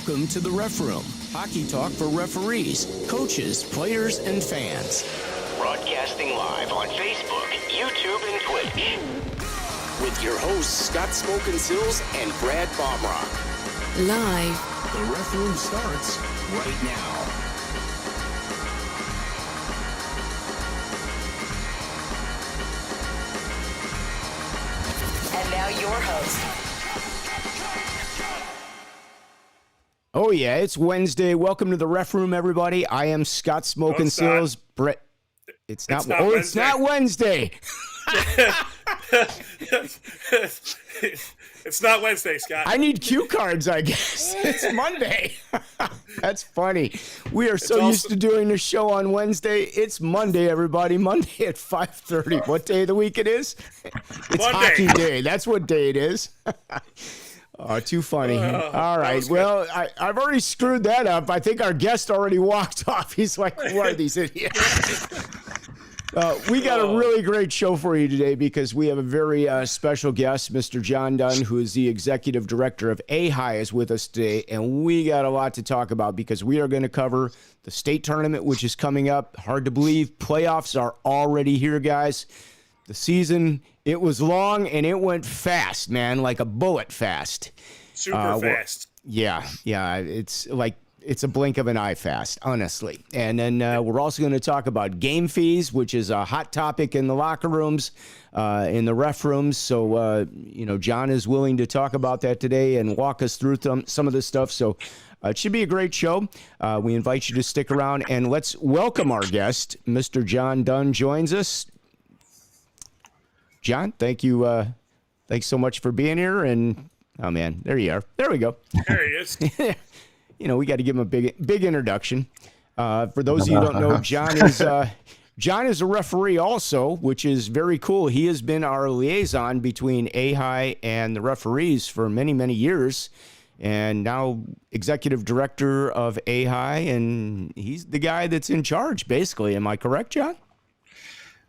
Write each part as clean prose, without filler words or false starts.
Welcome to the Ref Room, hockey talk for referees, coaches, players, and fans. Broadcasting live on Facebook, YouTube, and Twitch. With your hosts, Scott Smokin' Sills and Brad Baumrock. Live. The Ref Room starts right now. And now your host. Oh, yeah, it's Wednesday. Welcome to the Ref Room, everybody. I am Scott Smokin' Sills. Brett. It's not Wednesday. It's not Wednesday, Scott. I need cue cards, I guess. It's Monday. That's funny. We are so used to doing the show on Wednesday. It's Monday, everybody. Monday at 5:30. What day of the week it is? It's Monday. Hockey Day. That's what day it is. Oh, too funny. All right. Well, I've already screwed that up. I think our guest already walked off. He's like, who are these idiots? We got a really great show for you today because we have a very special guest, Mr. John Dunne, who is the executive director of AHAI, is with us today. And we got a lot to talk about because we are going to cover the state tournament, which is coming up. Hard to believe. Playoffs are already here, guys. The season, it was long and it went fast, man, like a bullet fast. Super fast. Yeah. It's like it's a blink of an eye fast, honestly. And then we're also going to talk about game fees, which is a hot topic in the locker rooms, in the ref rooms. So, John is willing to talk about that today and walk us through some of this stuff. So it should be a great show. We invite you to stick around and let's welcome our guest. Mr. John Dunne joins us. John, thank you. Thanks so much for being here. And, oh, man, there you are. There we go. There he is. We got to give him a big introduction. For those of you who don't know, John is a referee also, which is very cool. He has been our liaison between AHAI and the referees for many, many years, and now executive director of AHAI, and he's the guy that's in charge, basically. Am I correct, John?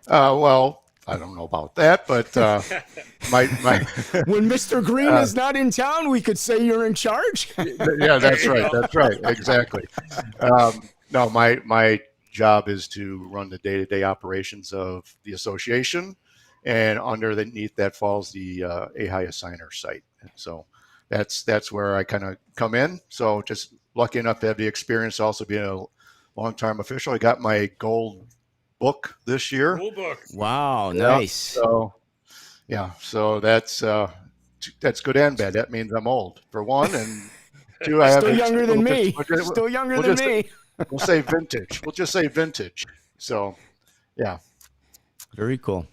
Well, I don't know about that, but my when Mr. Green is not in town, we could say you're in charge. Yeah, that's right. That's right. Exactly. No, my job is to run the day-to-day operations of the association, and underneath that falls the AHAI assigner site. So that's where I kind of come in. So just lucky enough to have the experience, also being a long-time official. I got my gold book this year. Cool book. Wow, nice. So that's good and bad. That means I'm old for one, and two, I have still younger than me. We'll say vintage. We'll just say vintage. So, yeah. Very cool.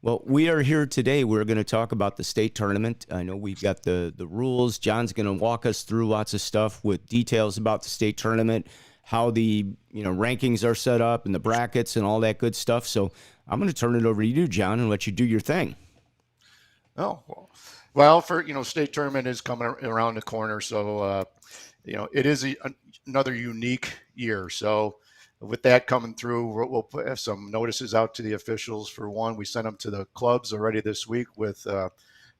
Well, we are here today. We're going to talk about the state tournament. I know we've got the rules. John's going to walk us through lots of stuff with details about the state tournament, how the rankings are set up and the brackets and all that good stuff. So I'm going to turn it over to you, John, and let you do your thing. Oh, well, for state tournament is coming around the corner, so it is another unique year. So with that coming through, we'll put some notices out to the officials. For one, we sent them to the clubs already this week with the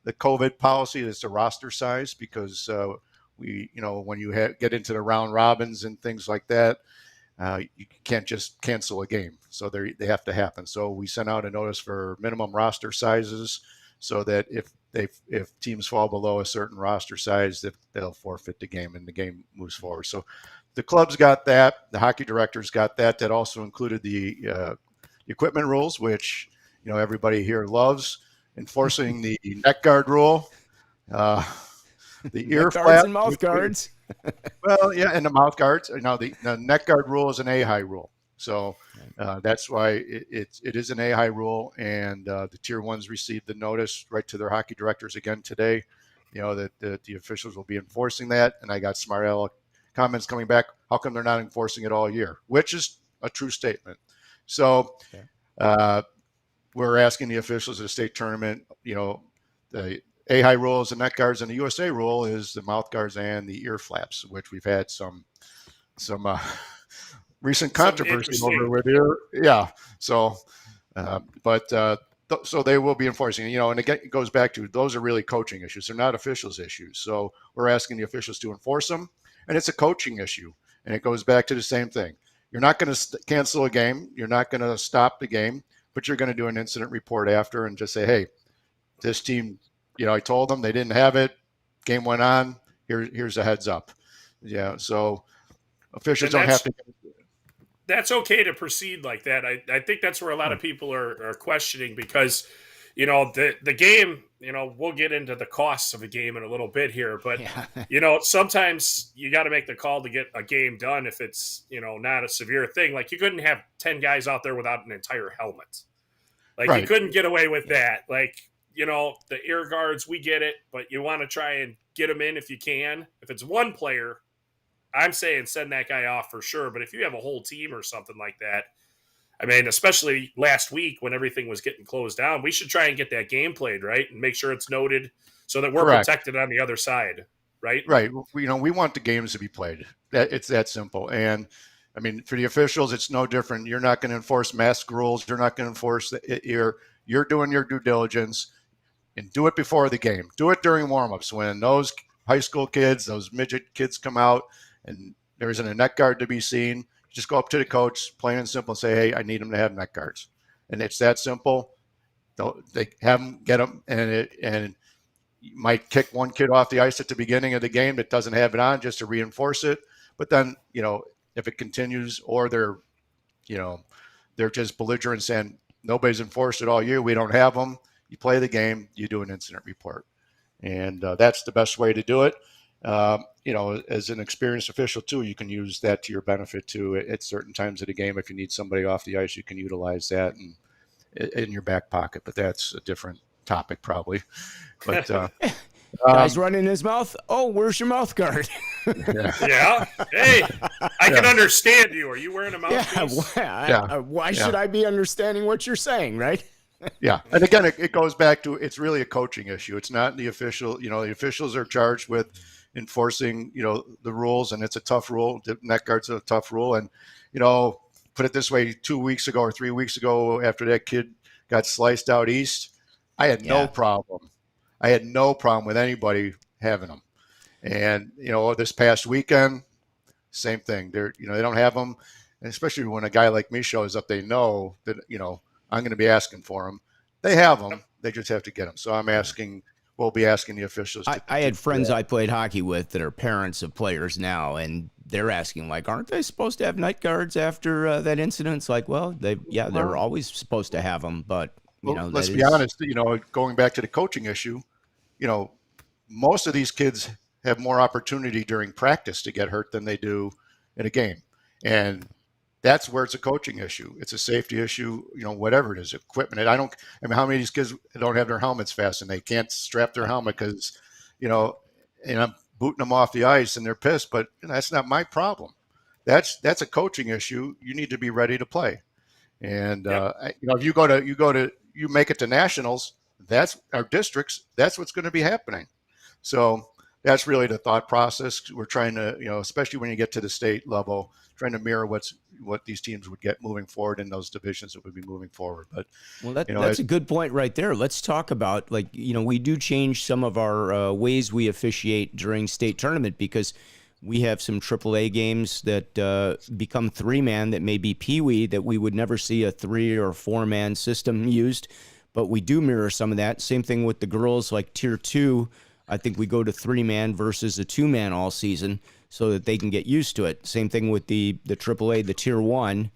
COVID policy. It's the roster size because when you get into the round robins and things like that, you can't just cancel a game. So they have to happen. So we sent out a notice for minimum roster sizes so that if teams fall below a certain roster size, they'll forfeit the game and the game moves forward. So the clubs got that. The hockey directors got that. That also included the equipment rules, which everybody here loves. Enforcing the neck guard rule. The ear flaps and mouth guards. Well, yeah, and the mouth guards. Now the neck guard rule is an AHAI rule, so that's why it is an AHAI rule. And the tier ones received the notice right to their hockey directors again today. That the officials will be enforcing that. And I got smart aleck comments coming back. How come they're not enforcing it all year? Which is a true statement. So we're asking the officials of the state tournament. The AHAI rule is the neck guards, and the USA rule is the mouth guards and the ear flaps, which we've had some recent controversy over with ear. Yeah. So, so they will be enforcing. And again, it goes back to those are really coaching issues. They're not officials' issues. So we're asking the officials to enforce them, and it's a coaching issue. And it goes back to the same thing. You're not going to cancel a game. You're not going to stop the game, but you're going to do an incident report after and just say, hey, this team, I told them they didn't have it. Game went on. Here's a heads up. Yeah. So officials don't have to. That's okay to proceed like that. I think that's where a lot of people are questioning because, the game, we'll get into the costs of a game in a little bit here, but, sometimes you got to make the call to get a game done if it's, not a severe thing. Like you couldn't have 10 guys out there without an entire helmet. Like you couldn't get away with that. Like, the ear guards, we get it, but you want to try and get them in if you can. If it's one player, I'm saying send that guy off for sure. But if you have a whole team or something like that, I mean, especially last week when everything was getting closed down, we should try and get that game played, right? And make sure it's noted so that we're protected on the other side, right? Right. We want the games to be played. It's that simple. And I mean, for the officials, it's no different. You're not going to enforce mask rules. You're not going to enforce you're doing your due diligence and do it before the game. Do it during warmups when those high school kids, those midget kids come out and there isn't a neck guard to be seen. Just go up to the coach, plain and simple, and say, hey, I need them to have neck guards. And it's that simple. They have them, get them, and you might kick one kid off the ice at the beginning of the game that doesn't have it on just to reinforce it. But then, if it continues or they're just belligerent saying nobody's enforced it all year, we don't have them, you play the game, you do an incident report. And that's the best way to do it. As an experienced official too, you can use that to your benefit too. At certain times of the game, if you need somebody off the ice, you can utilize that in your back pocket. But that's a different topic, probably. But guy's running his mouth. Oh, where's your mouth guard? Yeah. Hey, I can understand you. Are you wearing a mouthpiece? Why should I be understanding what you're saying, right? Yeah. And again, it goes back to it's really a coaching issue. It's not the official. The officials are charged with enforcing, the rules, and it's a tough rule. The neck guard's a tough rule. And, put it this way, 2 weeks ago or 3 weeks ago, after that kid got sliced out east, I had no problem. I had no problem with anybody having them. And, this past weekend, same thing. They don't have them. And especially when a guy like me shows up, they know that, I'm going to be asking for them. They have them. They just have to get them. So we'll be asking the officials. I had friends I played hockey with that are parents of players now, and they're asking, like, aren't they supposed to have night guards after that incident? It's like, well, they're always supposed to have them. But, let's be honest, going back to the coaching issue, most of these kids have more opportunity during practice to get hurt than they do in a game. And that's where it's a coaching issue. It's a safety issue, whatever it is, equipment. How many of these kids don't have their helmets fastened? They can't strap their helmet because, and I'm booting them off the ice and they're pissed, but that's not my problem. That's a coaching issue. You need to be ready to play. And, if you make it to nationals, that's our districts, that's what's going to be happening. So that's really the thought process. We're trying to, especially when you get to the state level, trying to mirror what these teams would get moving forward in those divisions that would be moving forward. But that's a good point right there. Let's talk about, we do change some of our ways we officiate during state tournament because we have some AAA games that become 3-man that may be peewee that we would never see a 3 or 4-man system used, but we do mirror some of that. Same thing with the girls, like Tier 2. I think we go to 3-man versus a 2-man all season so that they can get used to it. Same thing with the AAA, the Tier 1.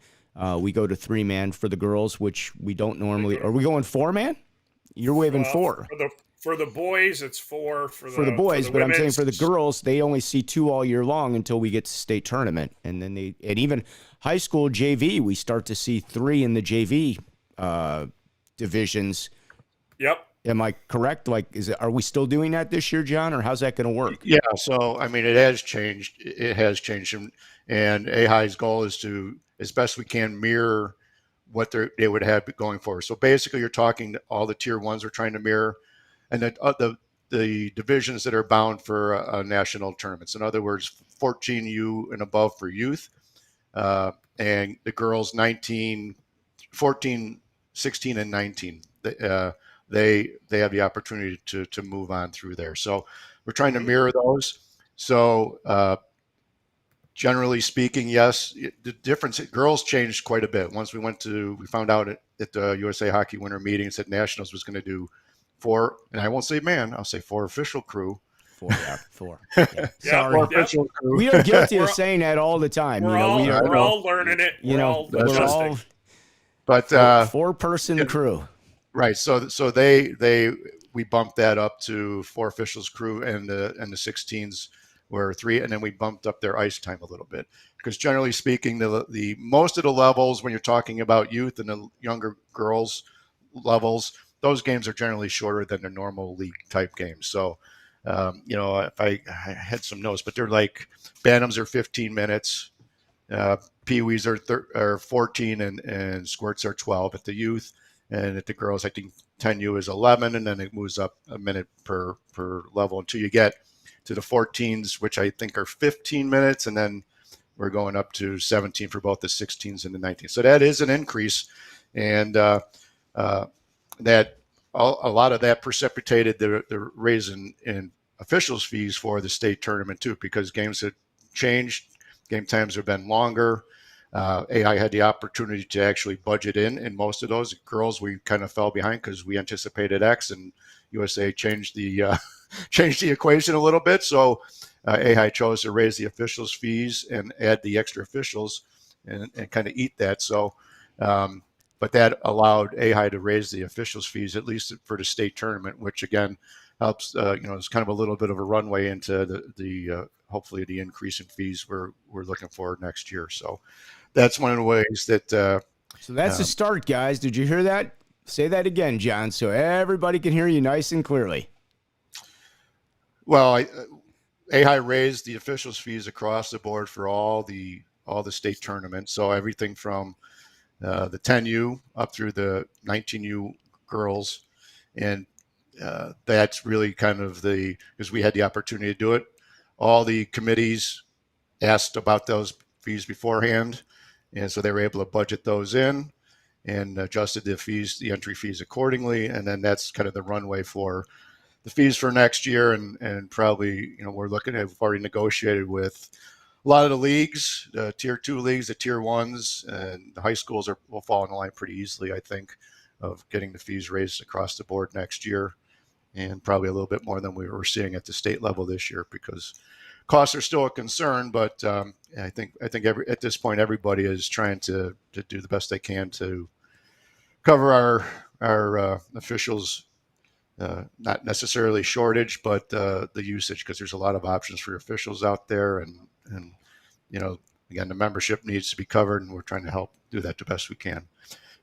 We go to 3-man for the girls, which we don't normally. Are we going 4-man? You're waving 4. For the boys, it's 4. For the boys, but I'm saying for the girls, they only see 2 all year long until we get to state tournament. And then and even high school JV, we start to see 3 in the JV divisions. Yep. Am I correct? Are we still doing that this year, John, or how's that going to work? Yeah. So, it has changed. It has changed. And AHAI's goal is to, as best we can, mirror what they would have going forward. So basically you're talking all the Tier 1s are trying to mirror, and the divisions that are bound for national tournaments. In other words, 14U and above for youth, and the girls 14, 16, and 19. They have the opportunity to move on through there. So we're trying to mirror those. So generally speaking, yes. The difference, girls changed quite a bit. Once we found out at the USA Hockey Winter Meetings that Nationals was going to do 4, and I won't say man, I'll say 4 official crew. 4, yeah, 4. Yeah. Sorry. 4 official crew. We are guilty of saying that all the time. We're all learning it. We're all adjusting. But 4-person crew. Right. So we bumped that up to 4 officials crew, and the 16s were 3, and then we bumped up their ice time a little bit, because generally speaking, the most of the levels, when you're talking about youth and the younger girls levels, those games are generally shorter than the normal league type games. So if I had some notes, but they're like Bantams are 15 minutes, Pee-wees are 14, and squirts are 12 at the youth, and at the girls, I think 10U is 11, and then it moves up a minute per level until you get to the 14s, which I think are 15 minutes, and then we're going up to 17 for both the 16s and the 19s. So that is an increase, and that a lot of that precipitated the raise in officials' fees for the state tournament too, because games had changed, game times have been longer. AI had the opportunity to actually budget in most of those. Girls, we kind of fell behind because we anticipated X, and USA changed the equation a little bit. So AHAI chose to raise the officials' fees and add the extra officials and kind of eat that. So, but that allowed AHAI to raise the officials' fees, at least for the state tournament, which again helps. It's kind of a little bit of a runway into the hopefully the increase in fees we're looking for next year. So that's one of the ways that. So that's the start, guys. Did you hear that? Say that again, John, so everybody can hear you nice and clearly. Well, AHAI raised the officials' fees across the board for all the state tournaments. So everything from the 10U up through the 19U girls, and that's really kind of because we had the opportunity to do it. All the committees asked about those fees beforehand, and so they were able to budget those in and adjusted the entry fees accordingly. And then that's kind of the runway for the fees for next year. And probably, we're looking at, we've already negotiated with a lot of the leagues, the tier 2 leagues, the tier 1s, and the high schools will fall in line pretty easily, I think, of getting the fees raised across the board next year, and probably a little bit more than we were seeing at the state level this year, because costs are still a concern. But I think at this point, everybody is trying to do the best they can to cover our officials, not necessarily shortage, but the usage, because there's a lot of options for officials out there, and again, the membership needs to be covered, and we're trying to help do that the best we can.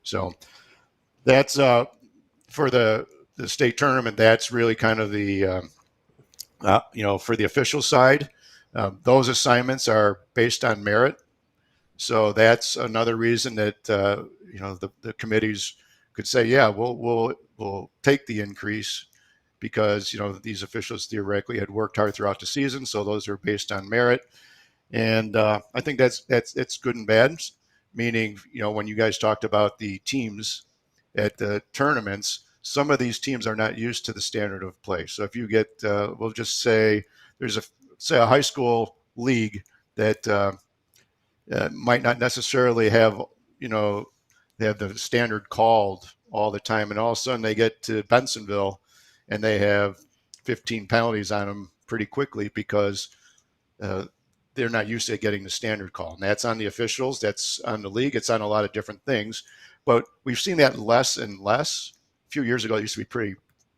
So that's for the state tournament. That's really kind of the for the official side. Those assignments are based on merit, so that's another reason that the committees could say, yeah, we'll take the increase, because these officials theoretically had worked hard throughout the season, so those are based on merit. And I think it's good and bad. Meaning, when you guys talked about the teams at the tournaments, some of these teams are not used to the standard of play. So if you get, we'll just say there's a high school league that might not necessarily have, they have the standard called all the time, and all of a sudden they get to Bensonville and they have 15 penalties on them pretty quickly, because they're not used to getting the standard call. And that's on the officials, that's on the league, it's on a lot of different things. But we've seen that less and less. A few years ago, it used to be pretty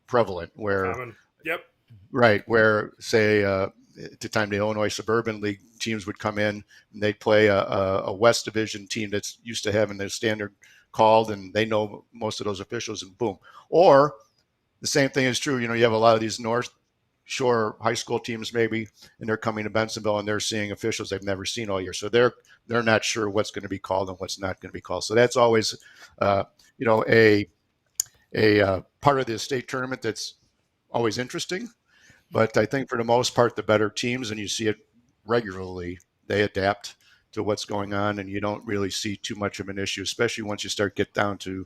prevalent, where Common. Yep. Right, where say at the time the Illinois Suburban League teams would come in and they'd play a West Division team that's used to having their standard called, and they know most of those officials, and boom. Or the same thing is true, you have a lot of these North Shore high school teams maybe, and they're coming to Bensonville and they're seeing officials they've never seen all year. So they're not sure what's going to be called and what's not going to be called. So that's always, a part of the state tournament that's always interesting. But I think for the most part, the better teams, and you see it regularly, they adapt to what's going on, and you don't really see too much of an issue, especially once you get down to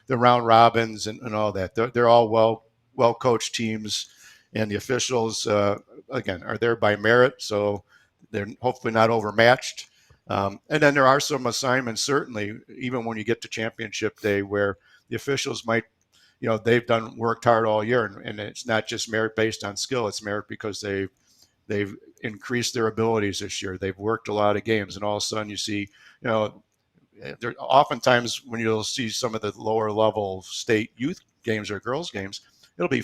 the round robins and all that. They're all well coached teams, and the officials again are there by merit, so they're hopefully not overmatched. And then there are some assignments, certainly, even when you get to championship day, where the officials might, they've worked hard all year, and it's not just merit based on skill; it's merit because they've increased their abilities this year. They've worked a lot of games, and all of a sudden you see, there oftentimes when you'll see some of the lower level state youth games or girls games, it'll be,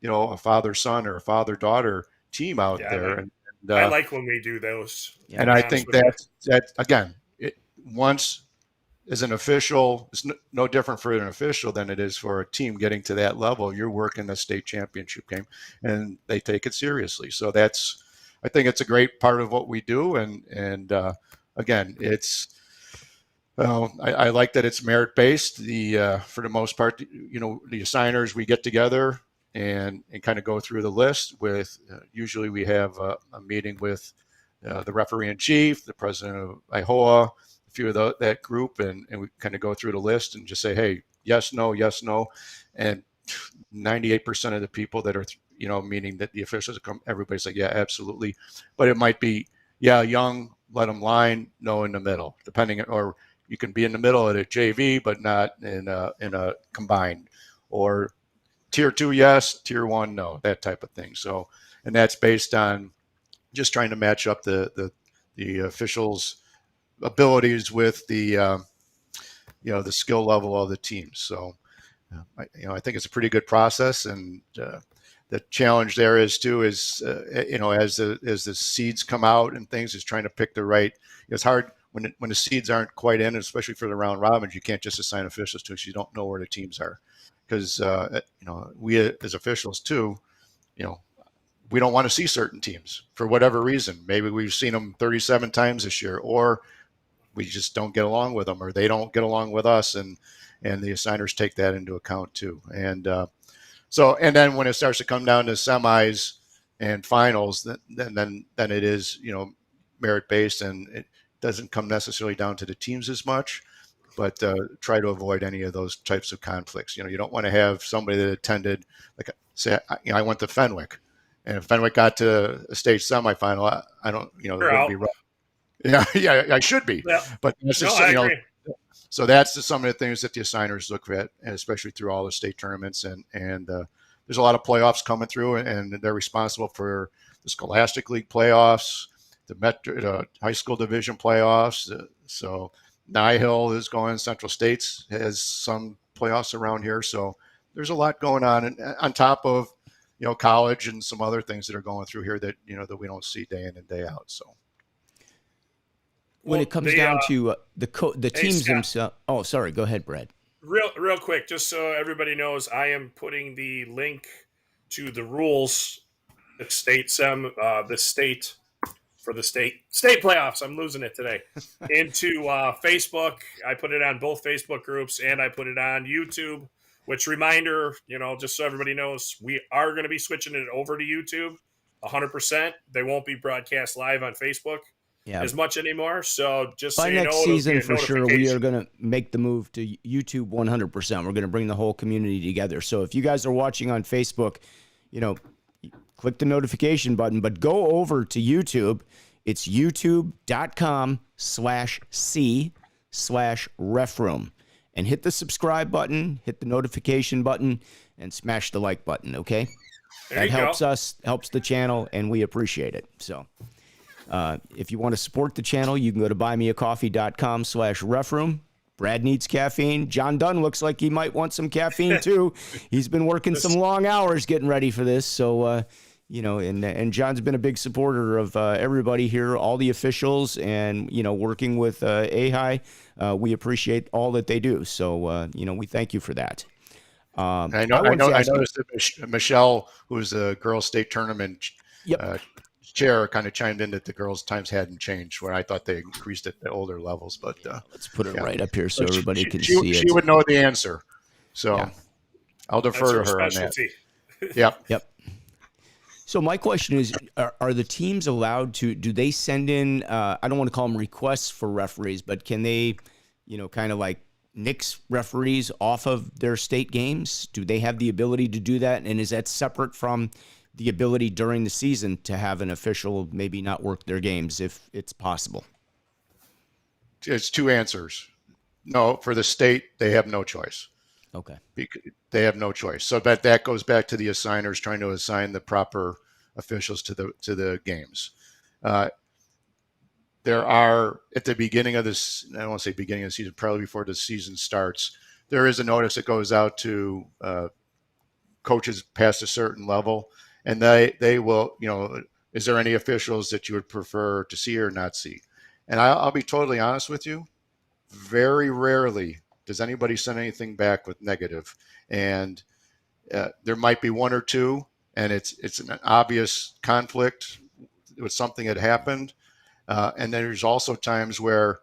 a father-son or a father-daughter team out there. I like when we do those. And I think that again, once as an official, it's no different for an official than it is for a team getting to that level. You're working the state championship game, and they take it seriously. So I think it's a great part of what we do. And again, it's, I like that it's merit based. For the most part, the assigners, we get together and kind of go through the list with. Usually, we have a meeting with the referee in chief, the president of AHAI, a few of that group, and we kind of go through the list and just say, hey, yes, no, and 98% of the people that are, meaning that the officials come, everybody's like, yeah, absolutely. But it might be, yeah, young, let them line, no in the middle, depending, or you can be in the middle at a JV, but not in a combined, or tier 2, yes, tier 1, no, that type of thing. So, and that's based on just trying to match up the officials' abilities with the the skill level of the teams. So I think it's a pretty good process, and the challenge there is as the seeds come out and things, is trying to pick the right. It's hard when the seeds aren't quite in, especially for the round robins. You can't just assign officials to us. You don't know where the teams are, because we as officials too, we don't want to see certain teams for whatever reason. Maybe we've seen them 37 times this year, or we just don't get along with them, or they don't get along with us, and the assigners take that into account too. And and then when it starts to come down to semis and finals, then it is merit based, and it doesn't come necessarily down to the teams as much, but try to avoid any of those types of conflicts. You don't want to have somebody that attended, like say, I went to Fenwick, and if Fenwick got to a state semifinal, I don't, it wouldn't be right. Yeah, I should be. Yeah. But that's just, I agree. So that's some of the things that the assigners look at, and especially through all the state tournaments, and there's a lot of playoffs coming through, and they're responsible for the Scholastic League playoffs, the high school division playoffs. So Nihil is going. Central States has some playoffs around here. So there's a lot going on, and on top of college and some other things that are going through here that that we don't see day in and day out. So. When it comes down to the teams themselves. Oh, sorry. Go ahead, Brad. Real quick, just so everybody knows, I am putting the link to the rules, the state playoffs. I'm losing it today. Into Facebook. I put it on both Facebook groups, and I put it on YouTube. Which, reminder, just so everybody knows, we are going to be switching it over to YouTube 100%. They won't be broadcast live on Facebook as much anymore. So just by next season, for sure, we are going to make the move to YouTube 100%. We're going to bring the whole community together. So if you guys are watching on Facebook, click the notification button, but go over to YouTube. It's youtube.com/c/refroom. And hit the subscribe button, hit the notification button, and smash the like button, okay? That helps us, helps the channel, and we appreciate it. So if you want to support the channel, you can go to buymeacoffee.com/refroom. Brad needs caffeine. John Dunne looks like he might want some caffeine too. He's been working some long hours getting ready for this. So, and John's been a big supporter of everybody here, all the officials, and, working with AHAI. We appreciate all that they do. So, we thank you for that. I noticed that Michelle, who's the girls' state tournament chair, kind of chimed in that the girls' times hadn't changed, where I thought they increased at the older levels. But let's put it right up here so everybody can see it. She would know the answer. So I'll defer to her on that. Yep. So my question is, are the teams allowed to, do they send in, I don't want to call them requests for referees, but can they, kind of like nix referees off of their state games? Do they have the ability to do that? And is that separate from the ability during the season to have an official maybe not work their games if it's possible? It's two answers. No, for the state, they have no choice. Okay. They have no choice. So that goes back to the assigners trying to assign the proper officials to the games. There are, at the beginning of this, I don't want to say beginning of the season, probably before the season starts, there is a notice that goes out to coaches past a certain level, and they will, is there any officials that you would prefer to see or not see? And I'll be totally honest with you, very rarely does anybody send anything back with negative, and there might be one or two, and it's an obvious conflict with something that happened. And then there's also times where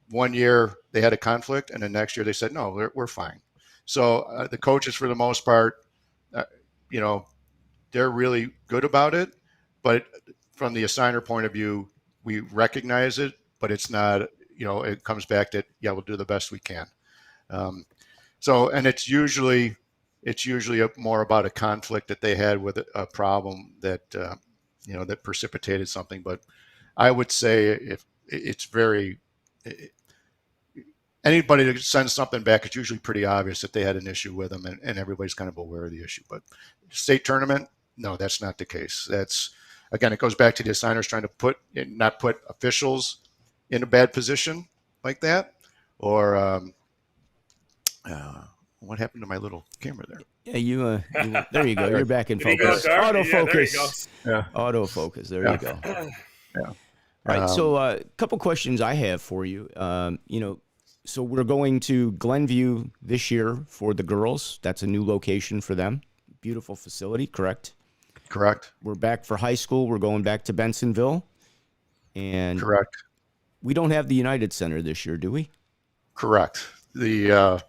one year they had a conflict, and the next year they said, no, we're fine. So the coaches, for the most part, they're really good about it. But from the assigner point of view, we recognize it, but it's not, it comes back that, yeah, we'll do the best we can. And it's usually more about a conflict that they had with a problem that, that precipitated something. But I would say if it's anybody that sends something back, it's usually pretty obvious that they had an issue with them, and everybody's kind of aware of the issue. But state tournament, no, that's not the case. That's, again, it goes back to the assigners trying to not put officials in a bad position like that. Or what happened to my little camera there? Yeah, there you go. You're back in focus. Autofocus. Yeah. Autofocus. There you go. Yeah. Right. So a couple questions I have for you. So we're going to Glenview this year for the girls. That's a new location for them. Beautiful facility, correct? Correct. We're back for high school. We're going back to Bensonville. And correct. We don't have the United Center this year, do we? Correct. The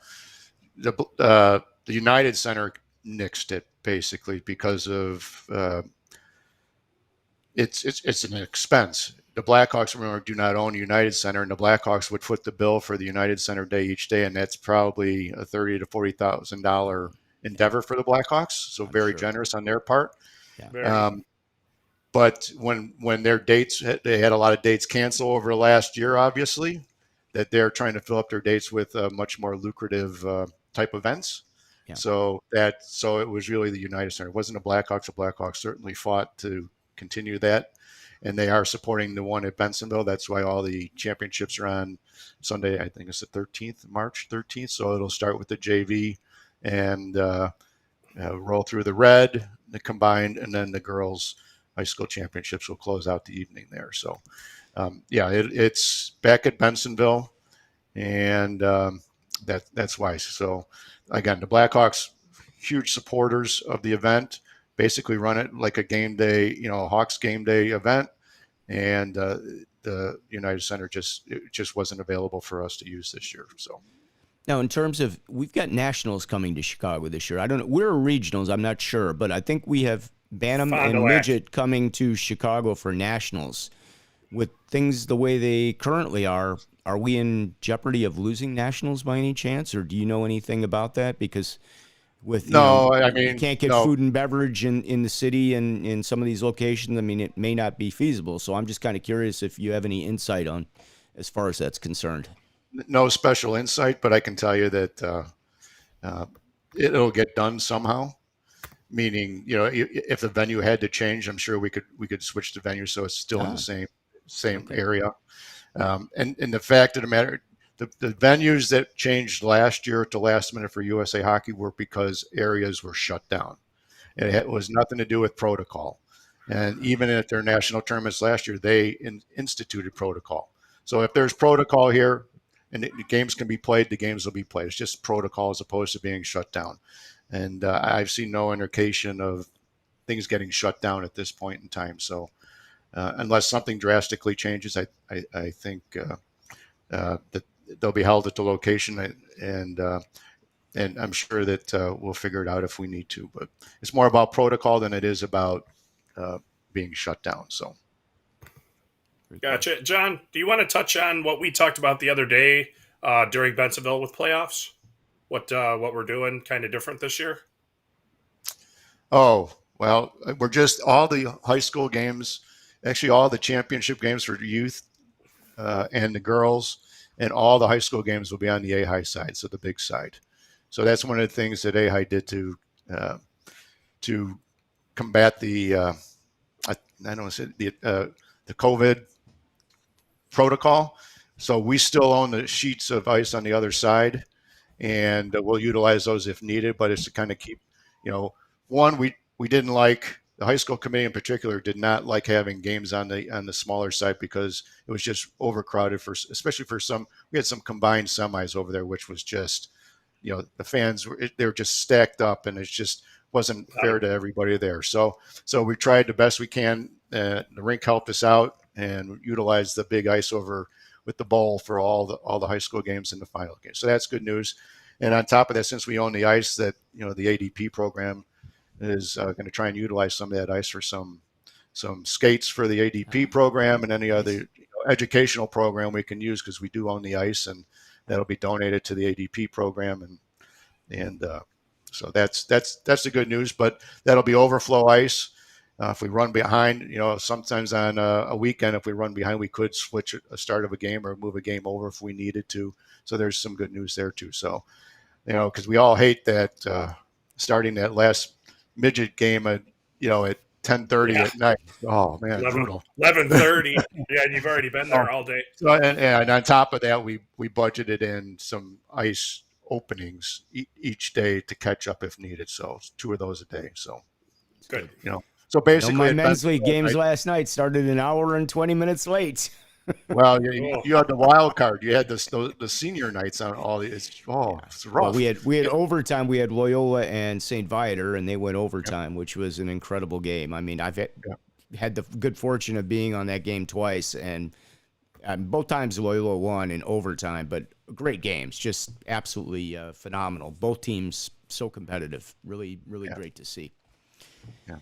United Center nixed it basically because of it's an expense. The Blackhawks, remember, do not own a United Center, and the Blackhawks would foot the bill for the United Center day each day, and that's probably a $30,000 to $40,000 endeavor for the Blackhawks. So very generous on their part. Yeah. But when their dates, they had a lot of dates cancel over last year, obviously, that they're trying to fill up their dates with much more lucrative type events. Yeah. So it was really the United Center. It wasn't the Blackhawks. The Blackhawks certainly fought to continue that, and they are supporting the one at Bensonville. That's why all the championships are on Sunday. I think it's the 13th, March 13th. So it'll start with the JV and roll through the red, the combined, and then the girls' high school championships will close out the evening there. So, it's back at Bensonville, and that's why. So, again, the Blackhawks, huge supporters of the event, basically run it like a game day, Hawks game day event, and the United Center just wasn't available for us to use this year. So. Now, in terms of, we've got nationals coming to Chicago this year. I don't know. We're regionals. I'm not sure, but I think we have Bantam and Midget coming to Chicago for nationals. With things the way they currently are we in jeopardy of losing nationals by any chance, or do you know anything about that? Because with you can't get food and beverage in the city and in some of these locations. I mean, it may not be feasible. So I'm just kind of curious if you have any insight on as far as that's concerned. No special insight, but I can tell you that it'll get done somehow. Meaning, if the venue had to change, I'm sure we could switch the venue so it's still in the same area. And the fact of the matter, the venues that changed last year at the last minute for USA Hockey were because areas were shut down. And it was nothing to do with protocol. And even at their national tournaments last year, they instituted protocol. So if there's protocol here and the games can be played, the games will be played. It's just protocol as opposed to being shut down. And I've seen no indication of things getting shut down at this point in time. So unless something drastically changes, I think that they'll be held at the location, and I'm sure that we'll figure it out if we need to. But it's more about protocol than it is about being shut down. So. Gotcha. John, do you want to touch on what we talked about the other day during Bensonville with playoffs? What we're doing kind of different this year? Oh, Well, we're just all the high school games, actually all the championship games for youth and the girls, and all the high school games will be on the AHAI side, so the big side. So that's one of the things that AHAI did to combat I don't want to say the COVID protocol. So we still own the sheets of ice on the other side, and we'll utilize those if needed. But it's to kind of keep, one we didn't like the high school committee in particular did not like having games on the smaller side because it was just overcrowded especially for some. We had some combined semis over there, which was just, the fans they were just stacked up, and it just wasn't fair to everybody there. So we tried the best we can. The rink helped us out and utilized the big ice over with the bowl for all the high school games and the final games. So that's good news. And on top of that, since we own the ice, that the ADP program is going to try and utilize some of that ice for some skates for the ADP program and any other educational program we can use, because we do own the ice, and that'll be donated to the ADP program. And so that's the good news. But that'll be overflow ice. If we run behind, sometimes on a weekend, if we run behind, we could switch a start of a game or move a game over if we needed to. So there's some good news there too. So, because we all hate that starting that last midget game at 10:30 at night. Oh man, 11:30. Yeah, and you've already been there all day. So and on top of that, we budgeted in some ice openings each day to catch up if needed. So 2 of those a day. So good. So basically, my men's league games last night started an hour and 20 minutes late. Well, you had the wild card. You had the senior nights on all the. It's rough. Well, we had overtime. We had Loyola and St. Viator, and they went overtime, which was an incredible game. I mean, I've had the good fortune of being on that game twice, and both times Loyola won in overtime. But great games, just absolutely phenomenal. Both teams so competitive. Really, really great to see. Yeah.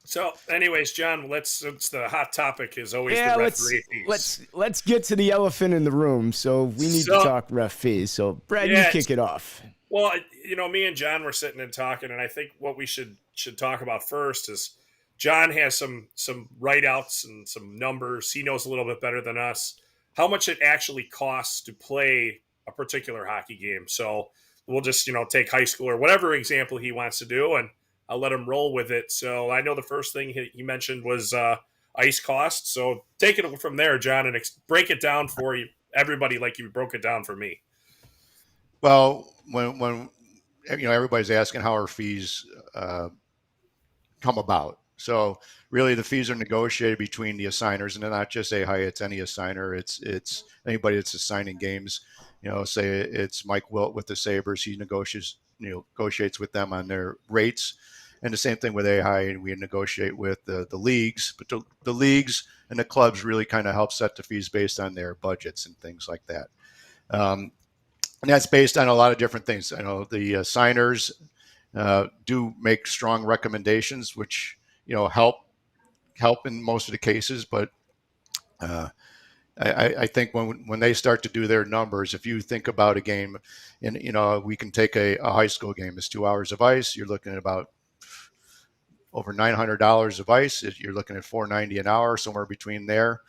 So, anyways, John, since the hot topic is always the referee fees. Let's get to the elephant in the room. So we need to talk ref fees. So, Brad, you kick it off. Well, me and John were sitting and talking, and I think what we should talk about first is John has some write-outs and some numbers. He knows a little bit better than us how much it actually costs to play a particular hockey game. So we'll just, take high school or whatever example he wants to do, and I'll let him roll with it. So I know the first thing he mentioned was ice costs. So take it from there, John, and break it down for everybody like you broke it down for me. Well, when everybody's asking how our fees come about. So really, the fees are negotiated between the assigners, and they're not just AHAI. It's any assigner. It's anybody that's assigning games. Say it's Mike Wilt with the Sabres. He negotiates with them on their rates. And the same thing with AHAI, and we negotiate with the leagues. But the leagues and the clubs really kind of help set the fees based on their budgets and things like that. And that's based on a lot of different things. I know the signers do make strong recommendations, which help in most of the cases. But I think when they start to do their numbers, if you think about a game, and we can take a high school game. It's 2 hours of ice. You're looking at about over $900 of ice. You're looking at $490 an hour, somewhere between there.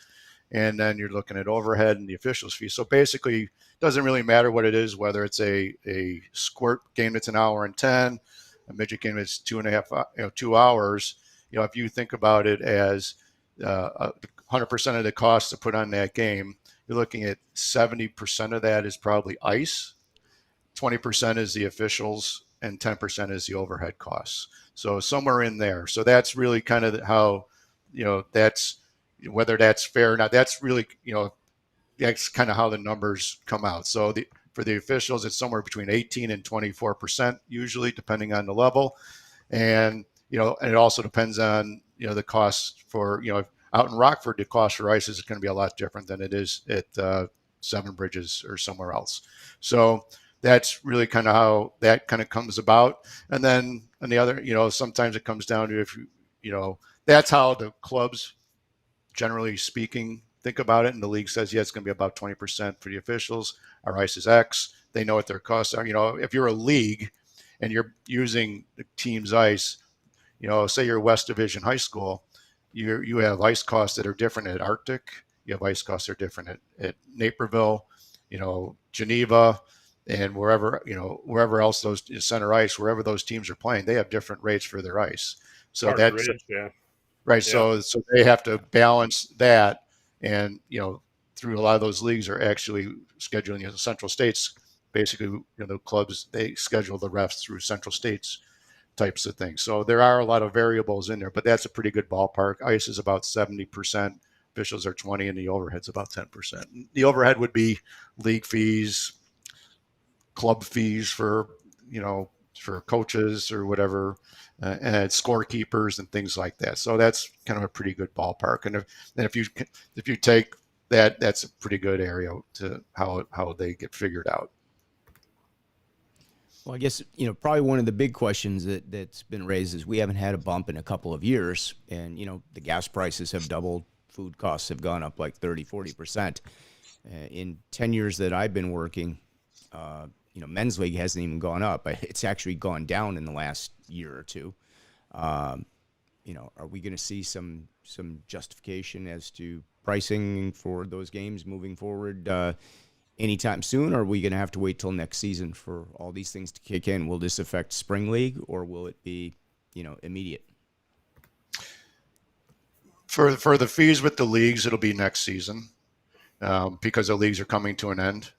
And then you're looking at overhead and the officials fee. So basically, it doesn't really matter what it is, whether it's a squirt game that's an hour and 10, a midget game that's 2 hours. If you think about it as 100% of the cost to put on that game, you're looking at 70% of that is probably ice, 20% is the officials, and 10% is the overhead costs. So somewhere in there. So that's really kind of how, that's whether that's fair or not. That's really, that's kind of how the numbers come out. So for the officials, it's somewhere between 18 and 24% usually, depending on the level. And, and it also depends on, the cost for, out in Rockford, the cost for ice is going to be a lot different than it is at Seven Bridges or somewhere else. So that's really kind of how that kind of comes about. And then on the other, sometimes it comes down to that's how the clubs, generally speaking, think about it. And the league says, it's going to be about 20% for the officials. Our ice is X. They know what their costs are. If you're a league and you're using the team's ice, say you're West Division high school, you have ice costs that are different at Arctic. You have ice costs that are different at Naperville, Geneva, and wherever else those center ice, wherever those teams are playing, they have different rates for their ice. So Park that's Ridge, yeah. right. Yeah. So they have to balance that, and through a lot of those leagues are actually scheduling the Central States. Basically, the clubs, they schedule the refs through Central States types of things. So there are a lot of variables in there, but that's a pretty good ballpark. Ice is about 70%, officials are 20, and the overhead's about 10%. The overhead would be league fees, club fees for coaches or whatever, and scorekeepers and things like that. So that's kind of a pretty good ballpark. And if you take that, that's a pretty good area to how they get figured out. Well, I guess, probably one of the big questions that's been raised is we haven't had a bump in a couple of years. And, the gas prices have doubled. Food costs have gone up like 30, 40%. In 10 years that I've been working, men's league hasn't even gone up. It's actually gone down in the last year or two. Are we going to see some justification as to pricing for those games moving forward anytime soon? Or are we going to have to wait till next season for all these things to kick in? Will this affect spring league, or will it be, immediate? For the fees with the leagues, it'll be next season because the leagues are coming to an end.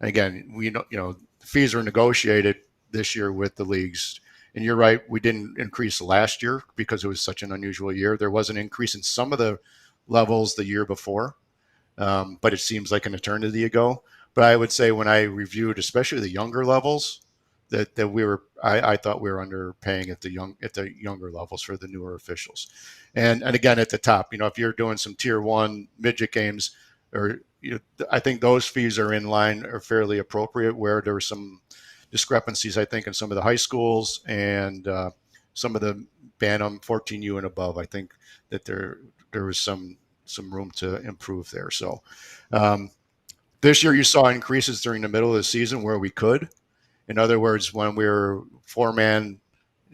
And again, the fees are negotiated this year with the leagues. And you're right, we didn't increase last year because it was such an unusual year. There was an increase in some of the levels the year before, but it seems like an eternity ago. But I would say when I reviewed, especially the younger levels, that I thought we were underpaying at the younger levels for the newer officials, and again at the top. If you're doing some tier 1 midget games, or I think those fees are in line or fairly appropriate. Where there were some discrepancies, I think, in some of the high schools and some of the Bantam 14U and above. I think that there was some room to improve there. So this year you saw increases during the middle of the season where we could. In other words, when we were 4-man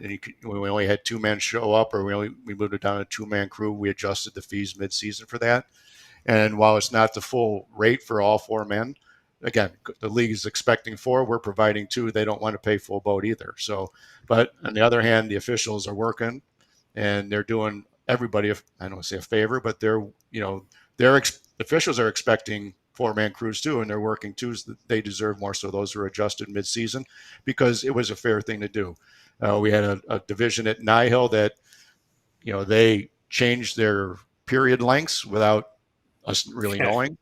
and we only had 2-man show up, or we moved it down to 2-man crew, we adjusted the fees mid-season for that. And while it's not the full rate for all 4 men, again, the league is expecting 4. We're providing 2. They don't want to pay full boat either. So, but on the other hand, the officials are working, and they're doing everybody, I don't want to say a favor, but officials are expecting 4-man crews too, and they're working too. So they deserve more. So those are adjusted mid-season because it was a fair thing to do. We had a division at Nihil that, they changed their period lengths without us really knowing.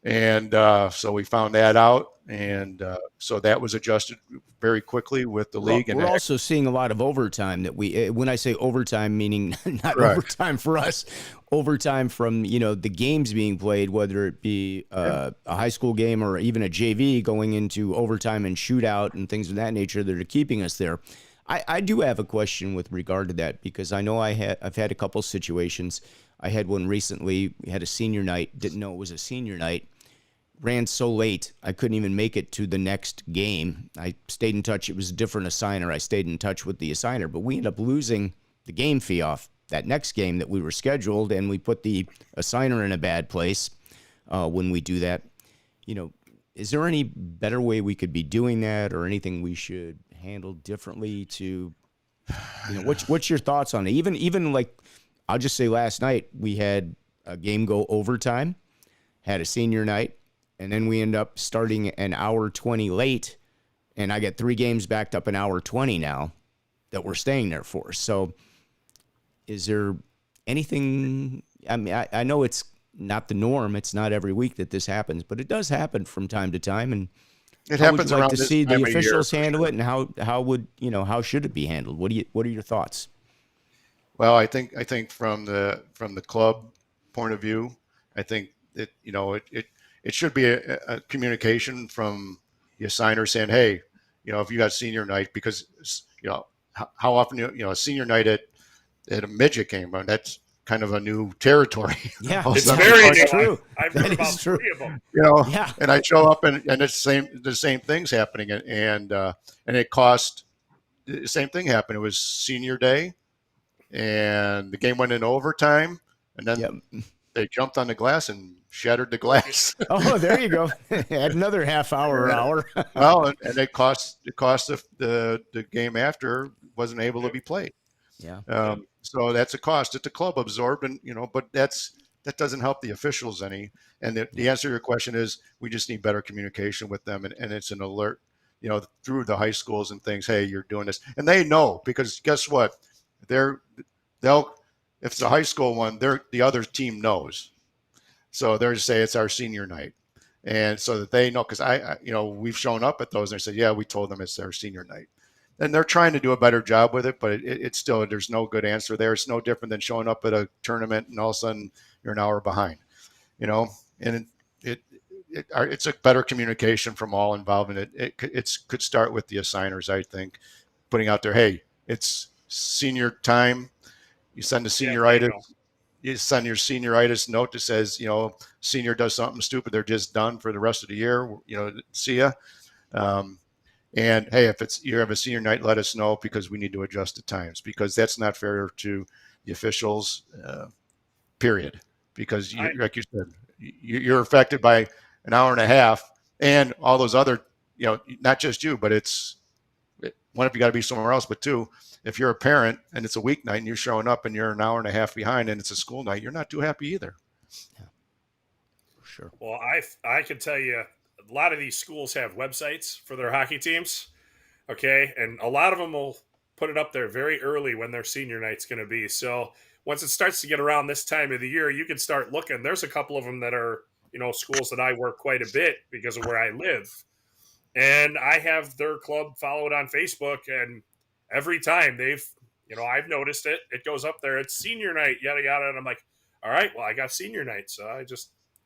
And so we found that out. And so that was adjusted very quickly with the league. We're also seeing a lot of overtime that when I say overtime, meaning not Correct. Overtime for us, overtime from, the games being played, whether it be a high school game or even a JV going into overtime and shootout and things of that nature that are keeping us there. I do have a question with regard to that, because I know I've had a couple situations. I had one recently. We had a senior night, didn't know it was a senior night. Ran so late, I couldn't even make it to the next game. I stayed in touch. It was a different assigner. I stayed in touch with the assigner, but we ended up losing the game fee off that next game that we were scheduled, and we put the assigner in a bad place when we do that. Is there any better way we could be doing that, or anything we should handle differently to, what's your thoughts on it? Even like, I'll just say last night we had a game go overtime, had a senior night, and then we end up starting an hour 20 late, and I get 3 games backed up an hour 20 now that we're staying there for. So is there anything, I mean, I know it's not the norm. It's not every week that this happens, but it does happen from time to time. And it how would happens you like around to this see the time of year, officials for handle sure. it, and how should it be handled? What are your thoughts? Well, I think from the club point of view, I think that it should be a communication from the assigner saying, hey, if you got senior night, because how often a senior night at a midget game, that's kind of a new territory. Yeah, All of a It's sudden, very That's new. true. I've That heard about is true. 3 of them. Yeah. and I show up and it's the same things happening, and it cost the same thing happened. It was senior day, and the game went into overtime, and then Yep. they jumped on the glass and shattered the glass. Oh, there you go. Add another half hour or hour. Well, and it cost the game after wasn't able to be played. Yeah. So that's a cost that the club absorbed, and but that doesn't help the officials any. And the answer to your question is we just need better communication with them, and it's an alert, through the high schools and things. Hey, you're doing this, and they know, because guess what? They'll if it's a high school one, the other team knows. So they're to say it's our senior night. And so that they know, because we've shown up at those and they said, yeah, we told them it's their senior night. And they're trying to do a better job with it, but it's still, there's no good answer there. It's no different than showing up at a tournament and all of a sudden you're an hour behind, and it's a better communication from all involved in it. It could start with the assigners, I think, putting out there, hey, it's senior time. You send a senioritis. You send your senioritis note that says, senior does something stupid, they're just done for the rest of the year. See ya. And hey, if you have a senior night, let us know, because we need to adjust the times, because that's not fair to the officials. Period. Because like you said, you're affected by an hour and a half, and all those other, not just you, but one, if you got to be somewhere else, but two, if you're a parent and it's a weeknight and you're showing up and you're an hour and a half behind and it's a school night, you're not too happy either. Yeah, for sure. Well, I can tell you, a lot of these schools have websites for their hockey teams, okay? And a lot of them will put it up there very early when their senior night's going to be. So once it starts to get around this time of the year, you can start looking. There's a couple of them that are, schools that I work quite a bit because of where I live. And I have their club followed on Facebook, and every time I've noticed it. It goes up there. It's senior night, yada yada, and I'm like, all right, well, I got senior night, so